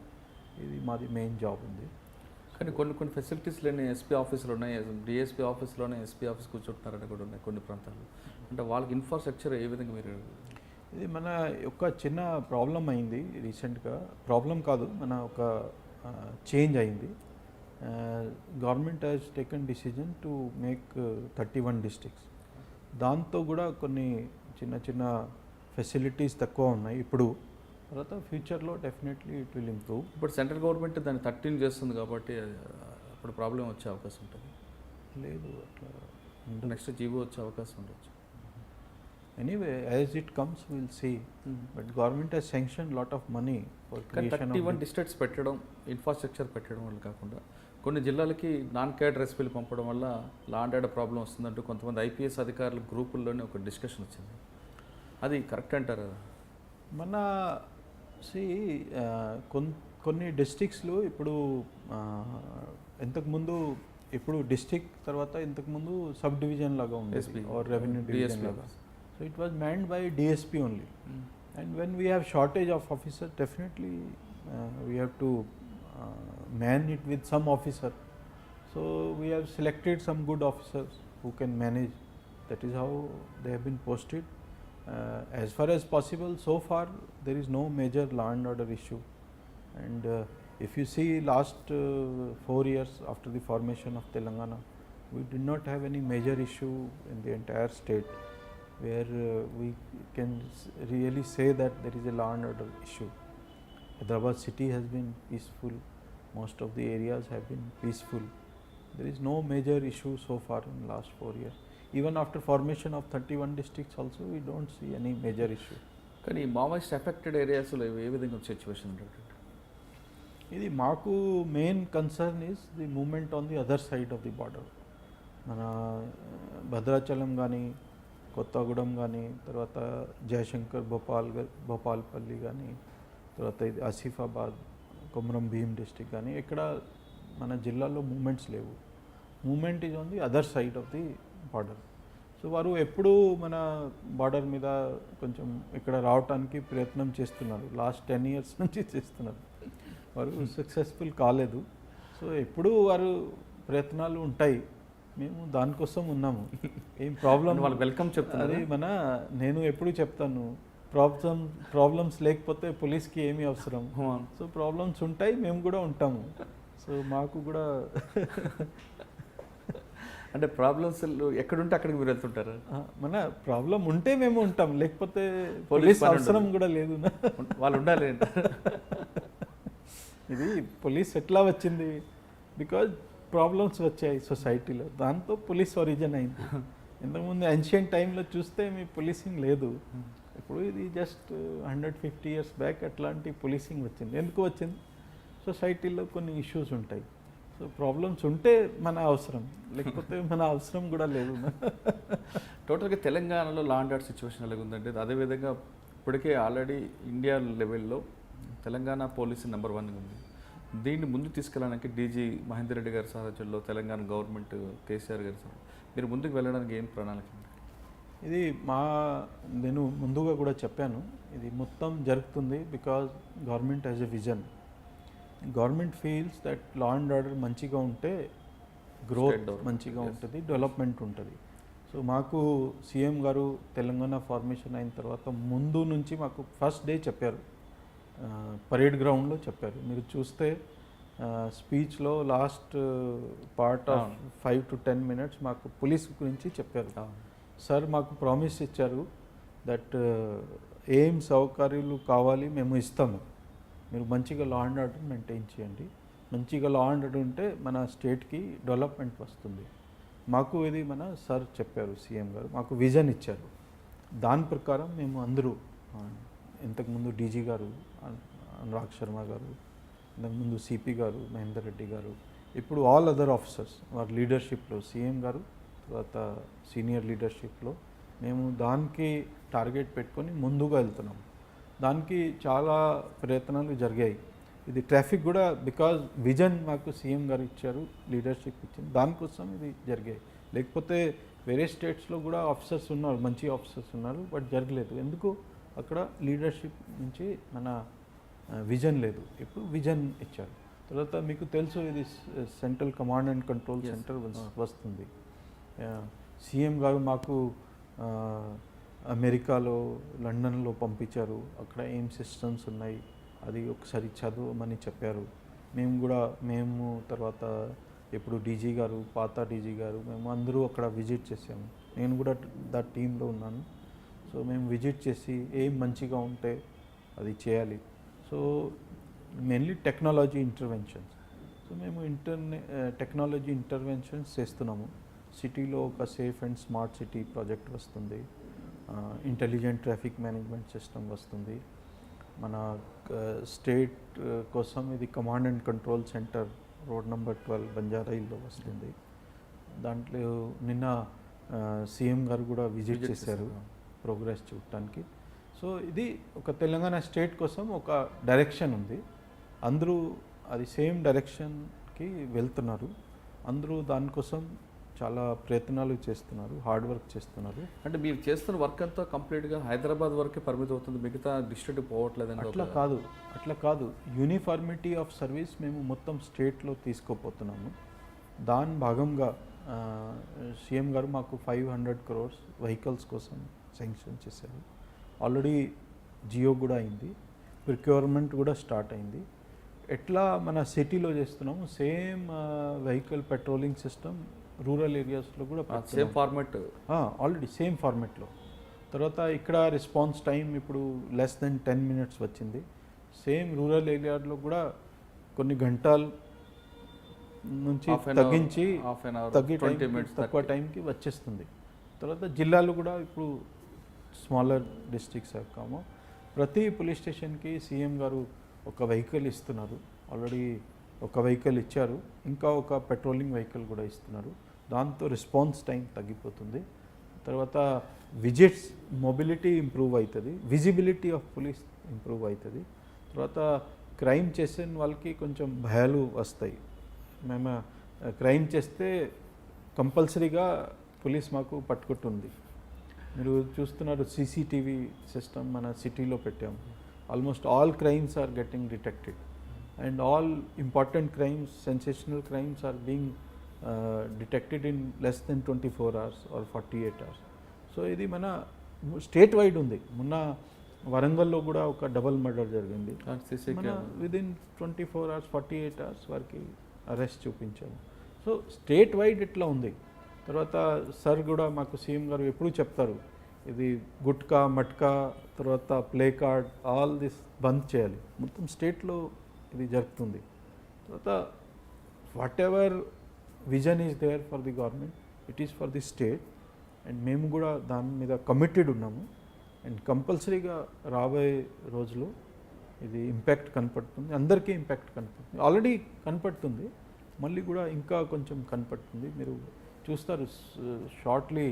ఇది మాది మెయిన్ జాబ్ ఉంది. కానీ కొన్ని ఫెసిలిటీస్ లేని ఎస్పీ ఆఫీసులు ఉన్నాయి, డిఎస్పీ ఆఫీస్లోనే ఎస్పీ ఆఫీస్ కూర్చుంటున్నారని కూడా ఉన్నాయి కొన్ని ప్రాంతాల్లో. అంటే వాళ్ళకి ఇన్ఫ్రాస్ట్రక్చర్ ఏ విధంగా మీరు? ఇది మన ఒక చిన్న ప్రాబ్లం అయింది రీసెంట్గా. ప్రాబ్లం కాదు, మన ఒక చేంజ్ అయింది. Government has taken decision to make 31 districts. దాంతో కూడా కొన్ని చిన్న ఫెసిలిటీస్ తక్కువ ఉన్నాయి ఇప్పుడు. తర్వాత ఫ్యూచర్లో డెఫినెట్లీ ఇట్ విల్ ఇంప్రూవ్. ఇప్పుడు సెంట్రల్ గవర్నమెంట్ దాన్ని 13 చేస్తుంది కాబట్టి అప్పుడు ప్రాబ్లం వచ్చే అవకాశం ఉంటుంది. లేదు అట్లా నెక్స్ట్ జీవో వచ్చే అవకాశం ఉండొచ్చు. Anyway as it comes will see. But government has sanction lot of money for creation. 31 districts పెట్టడం, ఇన్ఫ్రాస్ట్రక్చర్ పెట్టడం వల్ల కాకుండా కొన్ని జిల్లాలకి నాన్ క్యాడర్ ఎస్పీలు పంపడం వల్ల లా అండ్ ఆర్డర్ ప్రాబ్లం వస్తుందంటూ కొంతమంది ఐపీఎస్ అధికారుల గ్రూపుల్లోనే ఒక డిస్కషన్ వచ్చింది. అది కరెక్ట్ అంటారా? మన కొన్ని డిస్ట్రిక్ట్స్లో ఇప్పుడు ఇంతకుముందు ఇప్పుడు డిస్ట్రిక్ట్ తర్వాత ఇంతకుముందు సబ్ డివిజన్ లాగా ఉంది ఆర్ రెవెన్యూ డివిజన్ లాగా. So it was manned by DSP only. And when we have shortage of officer, definitely we have to man it with some officer. So we have selected some good officers who can manage. That is how they have been posted. As far as possible, so far there is no major law and order issue. And if you see last 4 years after the formation of Telangana, we did not have any major issue in the entire state where we can really say that there is a law and order issue. Hyderabad city has been peaceful. Most of the areas have been peaceful. There is no major issue so far in last 4 years. Even after formation of 31 districts also, we don't see any major issue. కానీ Maoist affected ఏరియాస్లో ఏ విధంగా situation ఉంటుంది? ఇది మాకు main concern is the movement on the other side of the border. మన భద్రాచలం కానీ, కొత్తగూడెం కానీ, తర్వాత జయశంకర్ భోపాల్పల్లి కానీ, తర్వాత ఇది ఆసిఫాబాద్, కొమరం భీం డిస్ట్రిక్ట్ కానీ ఇక్కడ మన జిల్లాలో మూమెంట్స్ లేవు. Movement is on the other side of the border. So వారు ఎప్పుడూ మన బార్డర్ మీద కొంచెం ఇక్కడ రావటానికి ప్రయత్నం చేస్తున్నారు. లాస్ట్ 10 years నుంచి చేస్తున్నారు. వారు సక్సెస్ఫుల్ కాలేదు. సో ఎప్పుడూ వారు ప్రయత్నాలు ఉంటాయి, మేము దానికోసం ఉన్నాము. ఏం ప్రాబ్లం వాళ్ళు వెల్కమ్ చెప్తున్నారు. అది నేను ఎప్పుడు చెప్తాను, ప్రాబ్లమ్స్ లేకపోతే పోలీస్కి ఏమీ అవసరం. సో ప్రాబ్లమ్స్ ఉంటాయి, మేము కూడా ఉంటాము. సో మాకు కూడా అంటే ప్రాబ్లమ్స్ ఎక్కడుంటే అక్కడికి మీరు వెళ్తుంటారు. మన ప్రాబ్లం ఉంటే మేము ఉంటాం, లేకపోతే పోలీస్ అవసరం కూడా లేదు. వాళ్ళు ఉండాలి. ఇది పోలీస్ ఎట్లా వచ్చింది? బికాజ్ ప్రాబ్లమ్స్ వచ్చాయి సొసైటీలో, దాంతో పోలీస్ ఒరిజిన్ అయింది. ఇంతకుముందు ఏన్షియంట్ టైంలో చూస్తే మీ పోలీసింగ్ లేదు. ఇప్పుడు ఇది జస్ట్ 150 years బ్యాక్ అట్లాంటి పోలీసింగ్ వచ్చింది. ఎందుకు వచ్చింది? సొసైటీలో కొన్ని ఇష్యూస్ ఉంటాయి. సో ప్రాబ్లమ్స్ ఉంటే మన అవసరం, లేకపోతే మన అవసరం కూడా లేదు. టోటల్గా తెలంగాణలో లా అండ్ ఆర్డర్ సిచ్యువేషన్ ఎలాగ ఉందంటే, అదేవిధంగా ఇప్పటికే ఆల్రెడీ ఇండియా లెవెల్లో తెలంగాణ పోలీసు నెంబర్ 1 ఉంది. దీన్ని ముందు తీసుకెళ్ళడానికి డీజీ మహేందర్ రెడ్డి గారి సారథ్యంలో తెలంగాణ గవర్నమెంట్ కేసీఆర్ గారి మీరు ముందుకు వెళ్ళడానికి ఏం ప్రణాళిక? ఇది నేను ముందుగా కూడా చెప్పాను, ఇది మొత్తం జరుగుతుంది because government has a vision. Government feels that law and order మంచిగా ఉంటే గ్రోత్ మంచిగా ఉంటుంది, డెవలప్మెంట్ ఉంటుంది. సో మాకు సీఎం గారు తెలంగాణ ఫార్మేషన్ అయిన తర్వాత ముందు నుంచి మాకు ఫస్ట్ డే చెప్పారు, పరేడ్ గ్రౌండ్లో చెప్పారు. మీరు చూస్తే స్పీచ్లో last part of 5 to 10 minutes మాకు పోలీస్ గురించి చెప్పారు. సార్ మాకు ప్రామిస్ ఇచ్చారు దట్ ఏం సౌకర్యాలు కావాలి మేము ఇస్తాము, మీరు మంచిగా లా అండ్ ఆర్డర్ మెయింటైన్ చేయండి. మంచిగా లా అండ్ ఆర్డర్ ఉంటే మన స్టేట్కి డెవలప్మెంట్ వస్తుంది. మాకు ఇది మన సార్ చెప్పారు, సీఎం గారు మాకు విజన్ ఇచ్చారు. దాని ప్రకారం మేము అందరూ ఇంతకుముందు డీజీ గారు అనురాగ్ శర్మ గారు, ఇంతకుముందు సిపి గారు మహేందర్ రెడ్డి గారు, ఇప్పుడు ఆల్ అదర్ ఆఫీసర్స్ వారి లీడర్షిప్లో సీఎం గారు తర్వాత సీనియర్ లీడర్షిప్లో మేము దానికి టార్గెట్ పెట్టుకొని ముందుగా వెళ్తున్నాం. దానికి చాలా ప్రయత్నాలు జరిగాయి. ఇది ట్రాఫిక్ కూడా బికాజ్ విజన్ మాకు సీఎం గారు ఇచ్చారు, లీడర్షిప్ ఇచ్చింది, దానికోసం ఇది జరిగాయి. లేకపోతే వేరే స్టేట్స్లో కూడా ఆఫీసర్స్ ఉన్నారు, మంచి ఆఫీసర్స్ ఉన్నారు, బట్ జరగలేదు. ఎందుకు? అక్కడ లీడర్షిప్ నుంచి మన విజన్ లేదు. ఇప్పుడు విజన్ ఇచ్చారు. తర్వాత మీకు తెలుసు ఇది central command and control centre వస్తుంది. సీఎం గారు మాకు అమెరికాలో లండన్లో పంపించారు. అక్కడ ఏం సిస్టమ్స్ ఉన్నాయి అది ఒకసారి చదవమని చెప్పారు. మేము తర్వాత ఇప్పుడు డీజీ గారు, పాత డీజీ గారు, మేము అందరూ అక్కడ విజిట్ చేసాము. నేను కూడా టీంలో ఉన్నాను. సో మేము విజిట్ చేసి ఏం మంచిగా ఉంటే అది చేయాలి. So mainly technology interventions. So మేము టెక్నాలజీ ఇంటర్వెన్షన్స్ చేస్తున్నాము. సిటీలో ఒక safe and smart city project వస్తుంది, ఇంటెలిజెంట్ ట్రాఫిక్ మేనేజ్మెంట్ సిస్టమ్ వస్తుంది. మన స్టేట్ కోసం ఇది command and control centre road number 12 Banjara హిల్లో వస్తుంది. దాంట్లో నిన్న సీఎం గారు కూడా విజిట్ చేశారు ప్రోగ్రెస్ చూడటానికి. సో ఇది ఒక తెలంగాణ స్టేట్ కోసం ఒక డైరెక్షన్ ఉంది. అందరూ అది సేమ్ డైరెక్షన్కి వెళ్తున్నారు. అందరూ దానికోసం చాలా ప్రయత్నాలు చేస్తున్నారు, హార్డ్ వర్క్ చేస్తున్నారు. అంటే మీరు చేస్తున్న వర్క్ అంతా కంప్లీట్గా హైదరాబాద్ వరకే పరిమితం అవుతుంది, మిగతా డిస్ట్రిక్ట్ పోవట్లేదండి? అట్లా కాదు. యూనిఫార్మిటీ ఆఫ్ సర్వీస్ మేము మొత్తం స్టేట్లో తీసుకోపోతున్నాము. దాని భాగంగా సీఎం గారు మాకు 500 crores వెహికల్స్ కోసం శాంక్షన్ చేశారు. ఆల్రెడీ జియో కూడా అయింది, ప్రిక్యూర్మెంట్ కూడా స్టార్ట్ అయింది. ఎట్లా మన సిటీలో చేస్తున్నాము same vehicle patrolling system rural ఏరియాస్లో కూడా సేమ్ ఫార్మాట్, ఆల్రెడీ సేమ్ ఫార్మాట్లో. తర్వాత ఇక్కడ రెస్పాన్స్ టైం ఇప్పుడు లెస్ దెన్ 10 minutes వచ్చింది. సేమ్ రూరల్ ఏరియాలో కూడా కొన్ని గంటల నుంచి తగ్గించి తక్కువ టైంకి వచ్చేస్తుంది. తర్వాత జిల్లాలు కూడా ఇప్పుడు స్మాలర్ డిస్ట్రిక్ట్స్ కాము. ప్రతి పోలీస్ స్టేషన్కి సీఎం గారు ఒక వెహికల్ ఇస్తున్నారు. ఆల్రెడీ ఒక వెహికల్ ఇచ్చారు, ఇంకా ఒక పెట్రోలింగ్ వెహికల్ కూడా ఇస్తున్నారు. దాంతో రెస్పాన్స్ టైం తగ్గిపోతుంది. తర్వాత విజిట్స్ మొబిలిటీ ఇంప్రూవ్ అవుతుంది, విజిబిలిటీ ఆఫ్ పోలీస్ ఇంప్రూవ్ అవుతుంది. తర్వాత క్రైమ్ చేసిన వాళ్ళకి కొంచెం భయాలు వస్తాయి. మేము క్రైమ్ చేస్తే కంపల్సరీగా పోలీస్ మాకు పట్టుకుంటుంది. మీరు చూస్తున్నారు సీసీటీవీ సిస్టమ్ మన సిటీలో పెట్టాము. Almost all crimes are getting detected and all important crimes, sensational crimes are being detected in less than 24 hours or 48 hours. So ఇది మన స్టేట్ వైడ్ ఉంది. మొన్న వరంగల్లో కూడా ఒక డబల్ మర్డర్ జరిగింది. మన విదిన్ 24 hours 48 hours వారికి అరెస్ట్ చూపించాము. సో స్టేట్ వైడ్ ఇట్లా ఉంది. తర్వాత సార్ కూడా మాకు సీఎం గారు ఎప్పుడూ చెప్తారు, ఇది గుట్కా మట్కా తర్వాత ప్లే కార్డ్ ఆల్ దిస్ బంద్ చేయాలి. మొత్తం స్టేట్లో ఇది జరుగుతుంది. తర్వాత whatever vision is there for the government, it is for the state. And మేము కూడా దాని మీద కమిటెడ్ ఉన్నాము. అండ్ కంపల్సరీగా రాబోయే రోజులు ఇది ఇంపాక్ట్ కనపడుతుంది, అందరికీ ఇంపాక్ట్ కనపడుతుంది. ఆల్రెడీ కనపడుతుంది, మళ్ళీ కూడా ఇంకా కొంచెం కనపడుతుంది. మీరు చూస్తారు షార్ట్లీ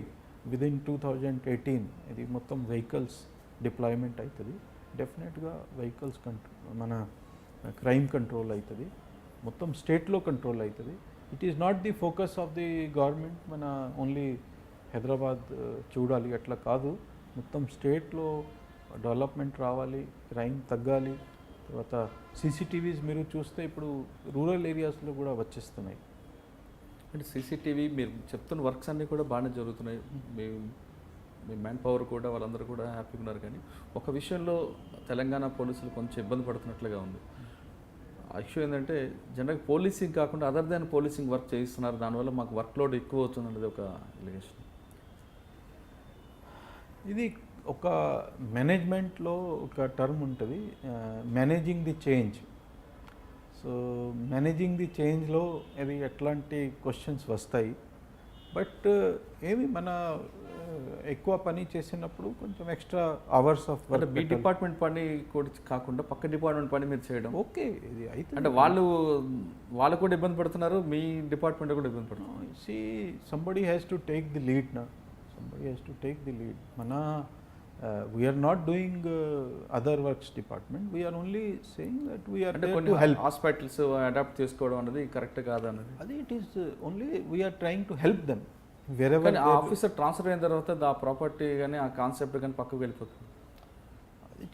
విదిన్ 2018 ఇది మొత్తం వెహికల్స్ డిప్లాయ్మెంట్ అవుతుంది. డెఫినెట్గా వెహికల్స్ మన క్రైమ్ కంట్రోల్ అవుతుంది, మొత్తం స్టేట్లో కంట్రోల్ అవుతుంది. It is not the focus of the government మన ఓన్లీ హైదరాబాద్ చూడాలి అట్లా కాదు. మొత్తం స్టేట్లో డెవలప్మెంట్ రావాలి, క్రైమ్ తగ్గాలి. తర్వాత సీసీటీవీస్ మీరు చూస్తే ఇప్పుడు రూరల్ ఏరియాస్లో కూడా వచ్చేస్తున్నాయి. అంటే సీసీటీవీ మీరు చెప్తున్న వర్క్స్ అన్నీ కూడా బాగానే జరుగుతున్నాయి, మీ మ్యాన్ పవర్ కూడా వాళ్ళందరూ కూడా హ్యాపీగా ఉన్నారు. కానీ ఒక విషయంలో తెలంగాణ పోలీసులు కొంచెం ఇబ్బంది పడుతున్నట్లుగా ఉంది. ఇష్యూ ఏంటంటే జనరల్గా పోలీసింగ్ కాకుండా అదర్ దాన్ పోలీసింగ్ వర్క్ చేయిస్తున్నారు, దానివల్ల మాకు వర్క్ లోడ్ ఎక్కువ అవుతుంది అనేది ఒక ఎలిగేషన్. ఇది ఒక మేనేజ్మెంట్లో ఒక టర్మ్ ఉంటుంది, managing the change. So managing the చేంజ్లో అది ఎట్లాంటి క్వశ్చన్స్ వస్తాయి. బట్ ఏమి మన ఎక్కువ పని చేసినప్పుడు కొంచెం ఎక్స్ట్రా అవర్స్ ఆఫ్ అంటే వర్క్ మీ డిపార్ట్మెంట్ పని కూడా కాకుండా పక్క డిపార్ట్మెంట్ పని మీరు చేయడం, ఓకే, ఇది అయితే అంటే వాళ్ళు కూడా ఇబ్బంది పడుతున్నారు, మీ డిపార్ట్మెంట్ కూడా ఇబ్బంది పడుతున్నారు. See somebody has to take the lead నా, somebody has to take the lead. మన we're not doing other works department, we're only saying that we're అంటే కొన్ని హాస్పిటల్స్ అడాప్ట్ చేసుకోవడం అనేది కరెక్ట్ కాదన్నది. అది it is only we're trying to help them కానీ wherever. ఆ ఆఫీసర్ ట్రాన్స్ఫర్ అయిన తర్వాత ఆ ప్రాపర్టీ కానీ ఆ కాన్సెప్ట్ కానీ పక్కకు వెళ్ళిపోతుంది. అది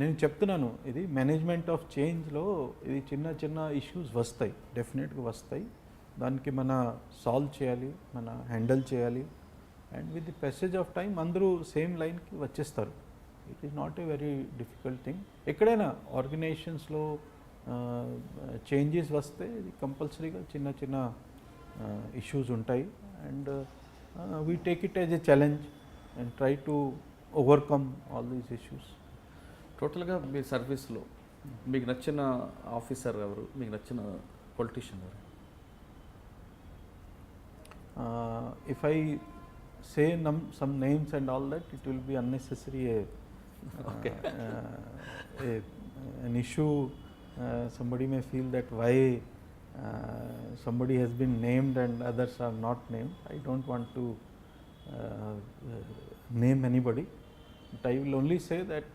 నేను చెప్తున్నాను, ఇది మేనేజ్మెంట్ ఆఫ్ చేంజ్లో ఇది చిన్న ఇష్యూస్ వస్తాయి, డెఫినెట్గా వస్తాయి. దానికి మన సాల్వ్ చేయాలి, మన హ్యాండిల్ చేయాలి. And with the passage of time అందరూ సేమ్ లైన్కి వచ్చేస్తారు. It is not a very difficult thing. ఎక్కడైనా ఆర్గనైజేషన్స్లో చేంజెస్ వస్తే ఇది కంపల్సరీగా చిన్న ఇష్యూస్ ఉంటాయి. And we take it as a challenge and try to overcome all these issues. టోటల్గా మీ సర్వీస్లో మీకు నచ్చిన ఆఫీసర్ ఎవరు, మీకు నచ్చిన పొలిటీషియన్ ఎవరు? If I say some names and all that, it will be unnecessary Okay. an issue. Somebody may feel that why somebody has been named and others are not named. I don't want to name anybody, but I will only say that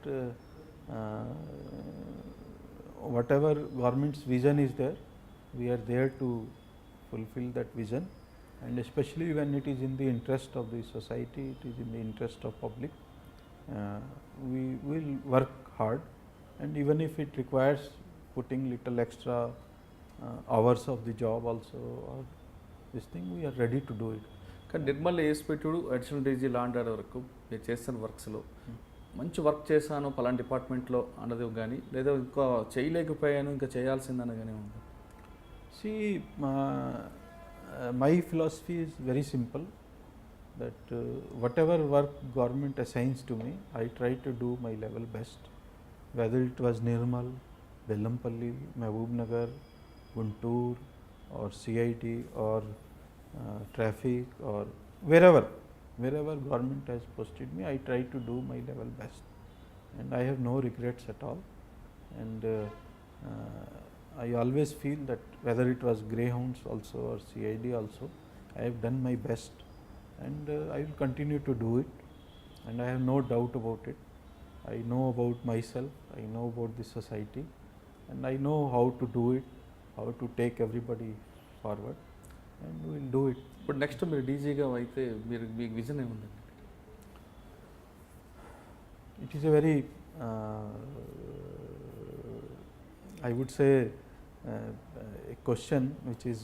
whatever government's vision is there, we are there to fulfill that vision. And especially when it is in the interest of the society, it is in the interest of public, we will work hard. And even if it requires putting little extra hours of the job also, or this thing, we are ready to do it. కానీ నిర్మల్ ఏఎస్పీటుడు additional DG law and order వరకు మీరు చేస్తున్న వర్క్స్లో మంచి work చేశాను పలానా డిపార్ట్మెంట్లో అన్నది కానీ, లేదా ఇంకా చేయలేకపోయాను ఇంకా చేయాల్సిందని కానీ ఉంది? See, my philosophy is very simple, that whatever work government assigns to me, I try to do my level best. Whether it was Nirmal, Bellampalli, Mehboob-Nagar, Guntur, or CID, or traffic, or wherever government has posted me, I try to do my level best, and I have no regrets at all. And I always feel that whether it was Greyhounds also or CID also, I have done my best, and I will continue to do it, and I have no doubt about it. I know about myself, I know about the society, and I know how to do it, how to take everybody forward, and we will do it. ఇప్పుడు next మీరు డీజీగా అయితే మీకు vision ఏముందండి? It is a very, I would say, a question which is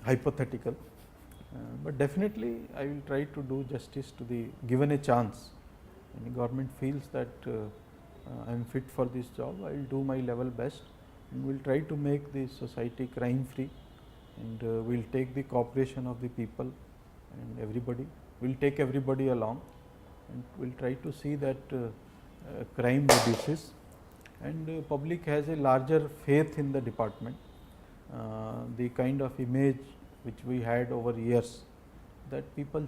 hypothetical, but definitely I will try to do justice to the given a chance. When the government feels that I am fit for this job, I will do my level best, and will try to make the society crime free, and will take the cooperation of the people and everybody, will take everybody along, and will try to see that crime reduces, and public has a larger faith in the department. The kind of image which we had over years, that people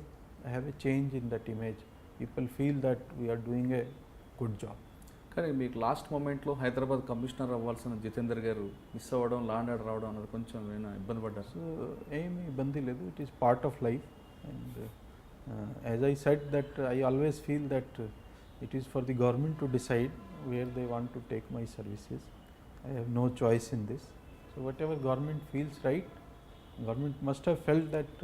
have a change in that image. People feel that we are doing a good job. కానీ మీకు last మూమెంట్లో Hyderabad commissioner అవ్వాల్సిన జితేందర్ గారు miss అవ్వడం, లా and order రావడం అనేది కొంచెం ఏమైనా ఇబ్బంది పడ్డారు? సో ఏమి ఇబ్బంది లేదు, it is part of life. And as I said that I always feel that it is for the government to decide where they want to take my services. I have no choice in this. So whatever government feels right, government must have felt that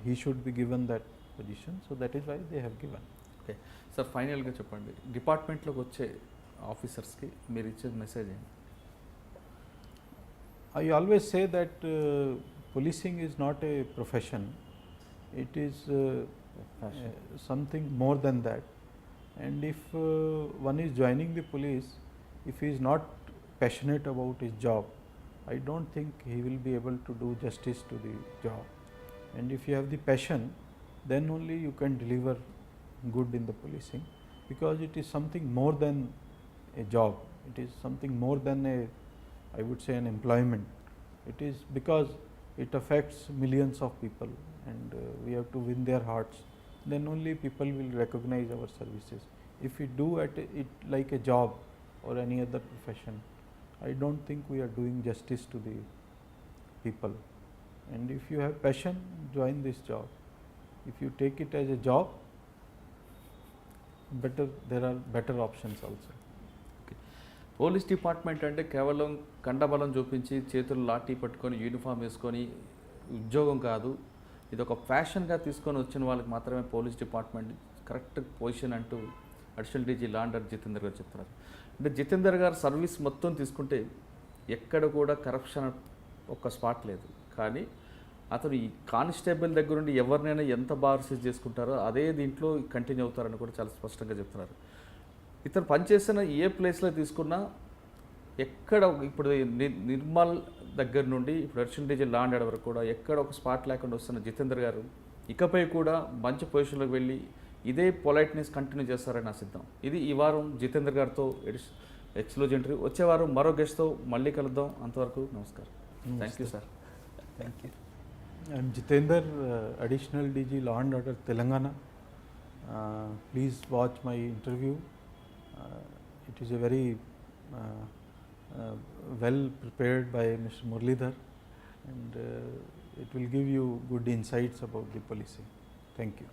he should be given that position, so that is why they have given. Okay sir, ఫైనల్గా చెప్పండి, డిపార్ట్మెంట్లోకి వచ్చే ఆఫీసర్స్కి మీరు ఇచ్చే message ఏంటి? I always say that policing is not a profession, it is something more than that. And if one is joining the police, if he is not passionate about his job, I don't think he will be able to do justice to the job. And if you have the passion, then only you can deliver good in the policing, because it is something more than a job. It is something more than I would say, an employment. It is because it affects millions of people, and we have to win their hearts. Then only people will recognize our services. If we do it like a job or any other profession, I don't think we are doing justice to the people. And if you have passion, join this job. If you take it as a job, there are better options also. Police department అంటే కేవలం కండబలం చూపించి చేతులు లాఠీ పట్టుకొని uniform వేసుకొని ఉద్యోగం కాదు, ఇది ఒక ఫ్యాషన్గా తీసుకొని వచ్చిన వాళ్ళకి మాత్రమే పోలీస్ డిపార్ట్మెంట్ కరెక్ట్ పొజిషన్ అంటూ additional DG law and order Jitender garu చెప్తున్నారు. అంటే జితేందర్ గారు సర్వీస్ మొత్తం తీసుకుంటే ఎక్కడ కూడా కరప్షన్ ఒక స్పాట్ లేదు. కానీ అతను ఈ కానిస్టేబుల్ దగ్గర నుండి ఎవరినైనా ఎంత బాగా రిసీవ్ చేసుకుంటారో అదే దీంట్లో కంటిన్యూ అవుతారని కూడా చాలా స్పష్టంగా చెప్తున్నారు. ఇతను పనిచేసిన ఏ ప్లేస్లో తీసుకున్నా ఎక్కడ ఇప్పుడు నిర్మల్ దగ్గర నుండి ఇప్పుడు additional DG law and order వరకు కూడా ఎక్కడ ఒక స్పాట్ లేకుండా వస్తున్న జితేందర్ గారు ఇకపై కూడా మంచి పొజిషన్లోకి వెళ్ళి ఇదే పొలైట్నెస్ కంటిన్యూ చేస్తారని ఆశిద్దాం. ఇది ఈ వారం జితేందర్ గారితో ఎక్స్క్లూజివ్. వచ్చే వారం మరో గెస్ట్తో మళ్ళీ కలుద్దాం. అంతవరకు నమస్కారం. Thank you sir. Thank you. I am Jitender, Additional DG Law and Order Telangana. Please watch my interview. It is a very well prepared by Mr. Muralidhar, and it will give you good insights about the policing. Thank you.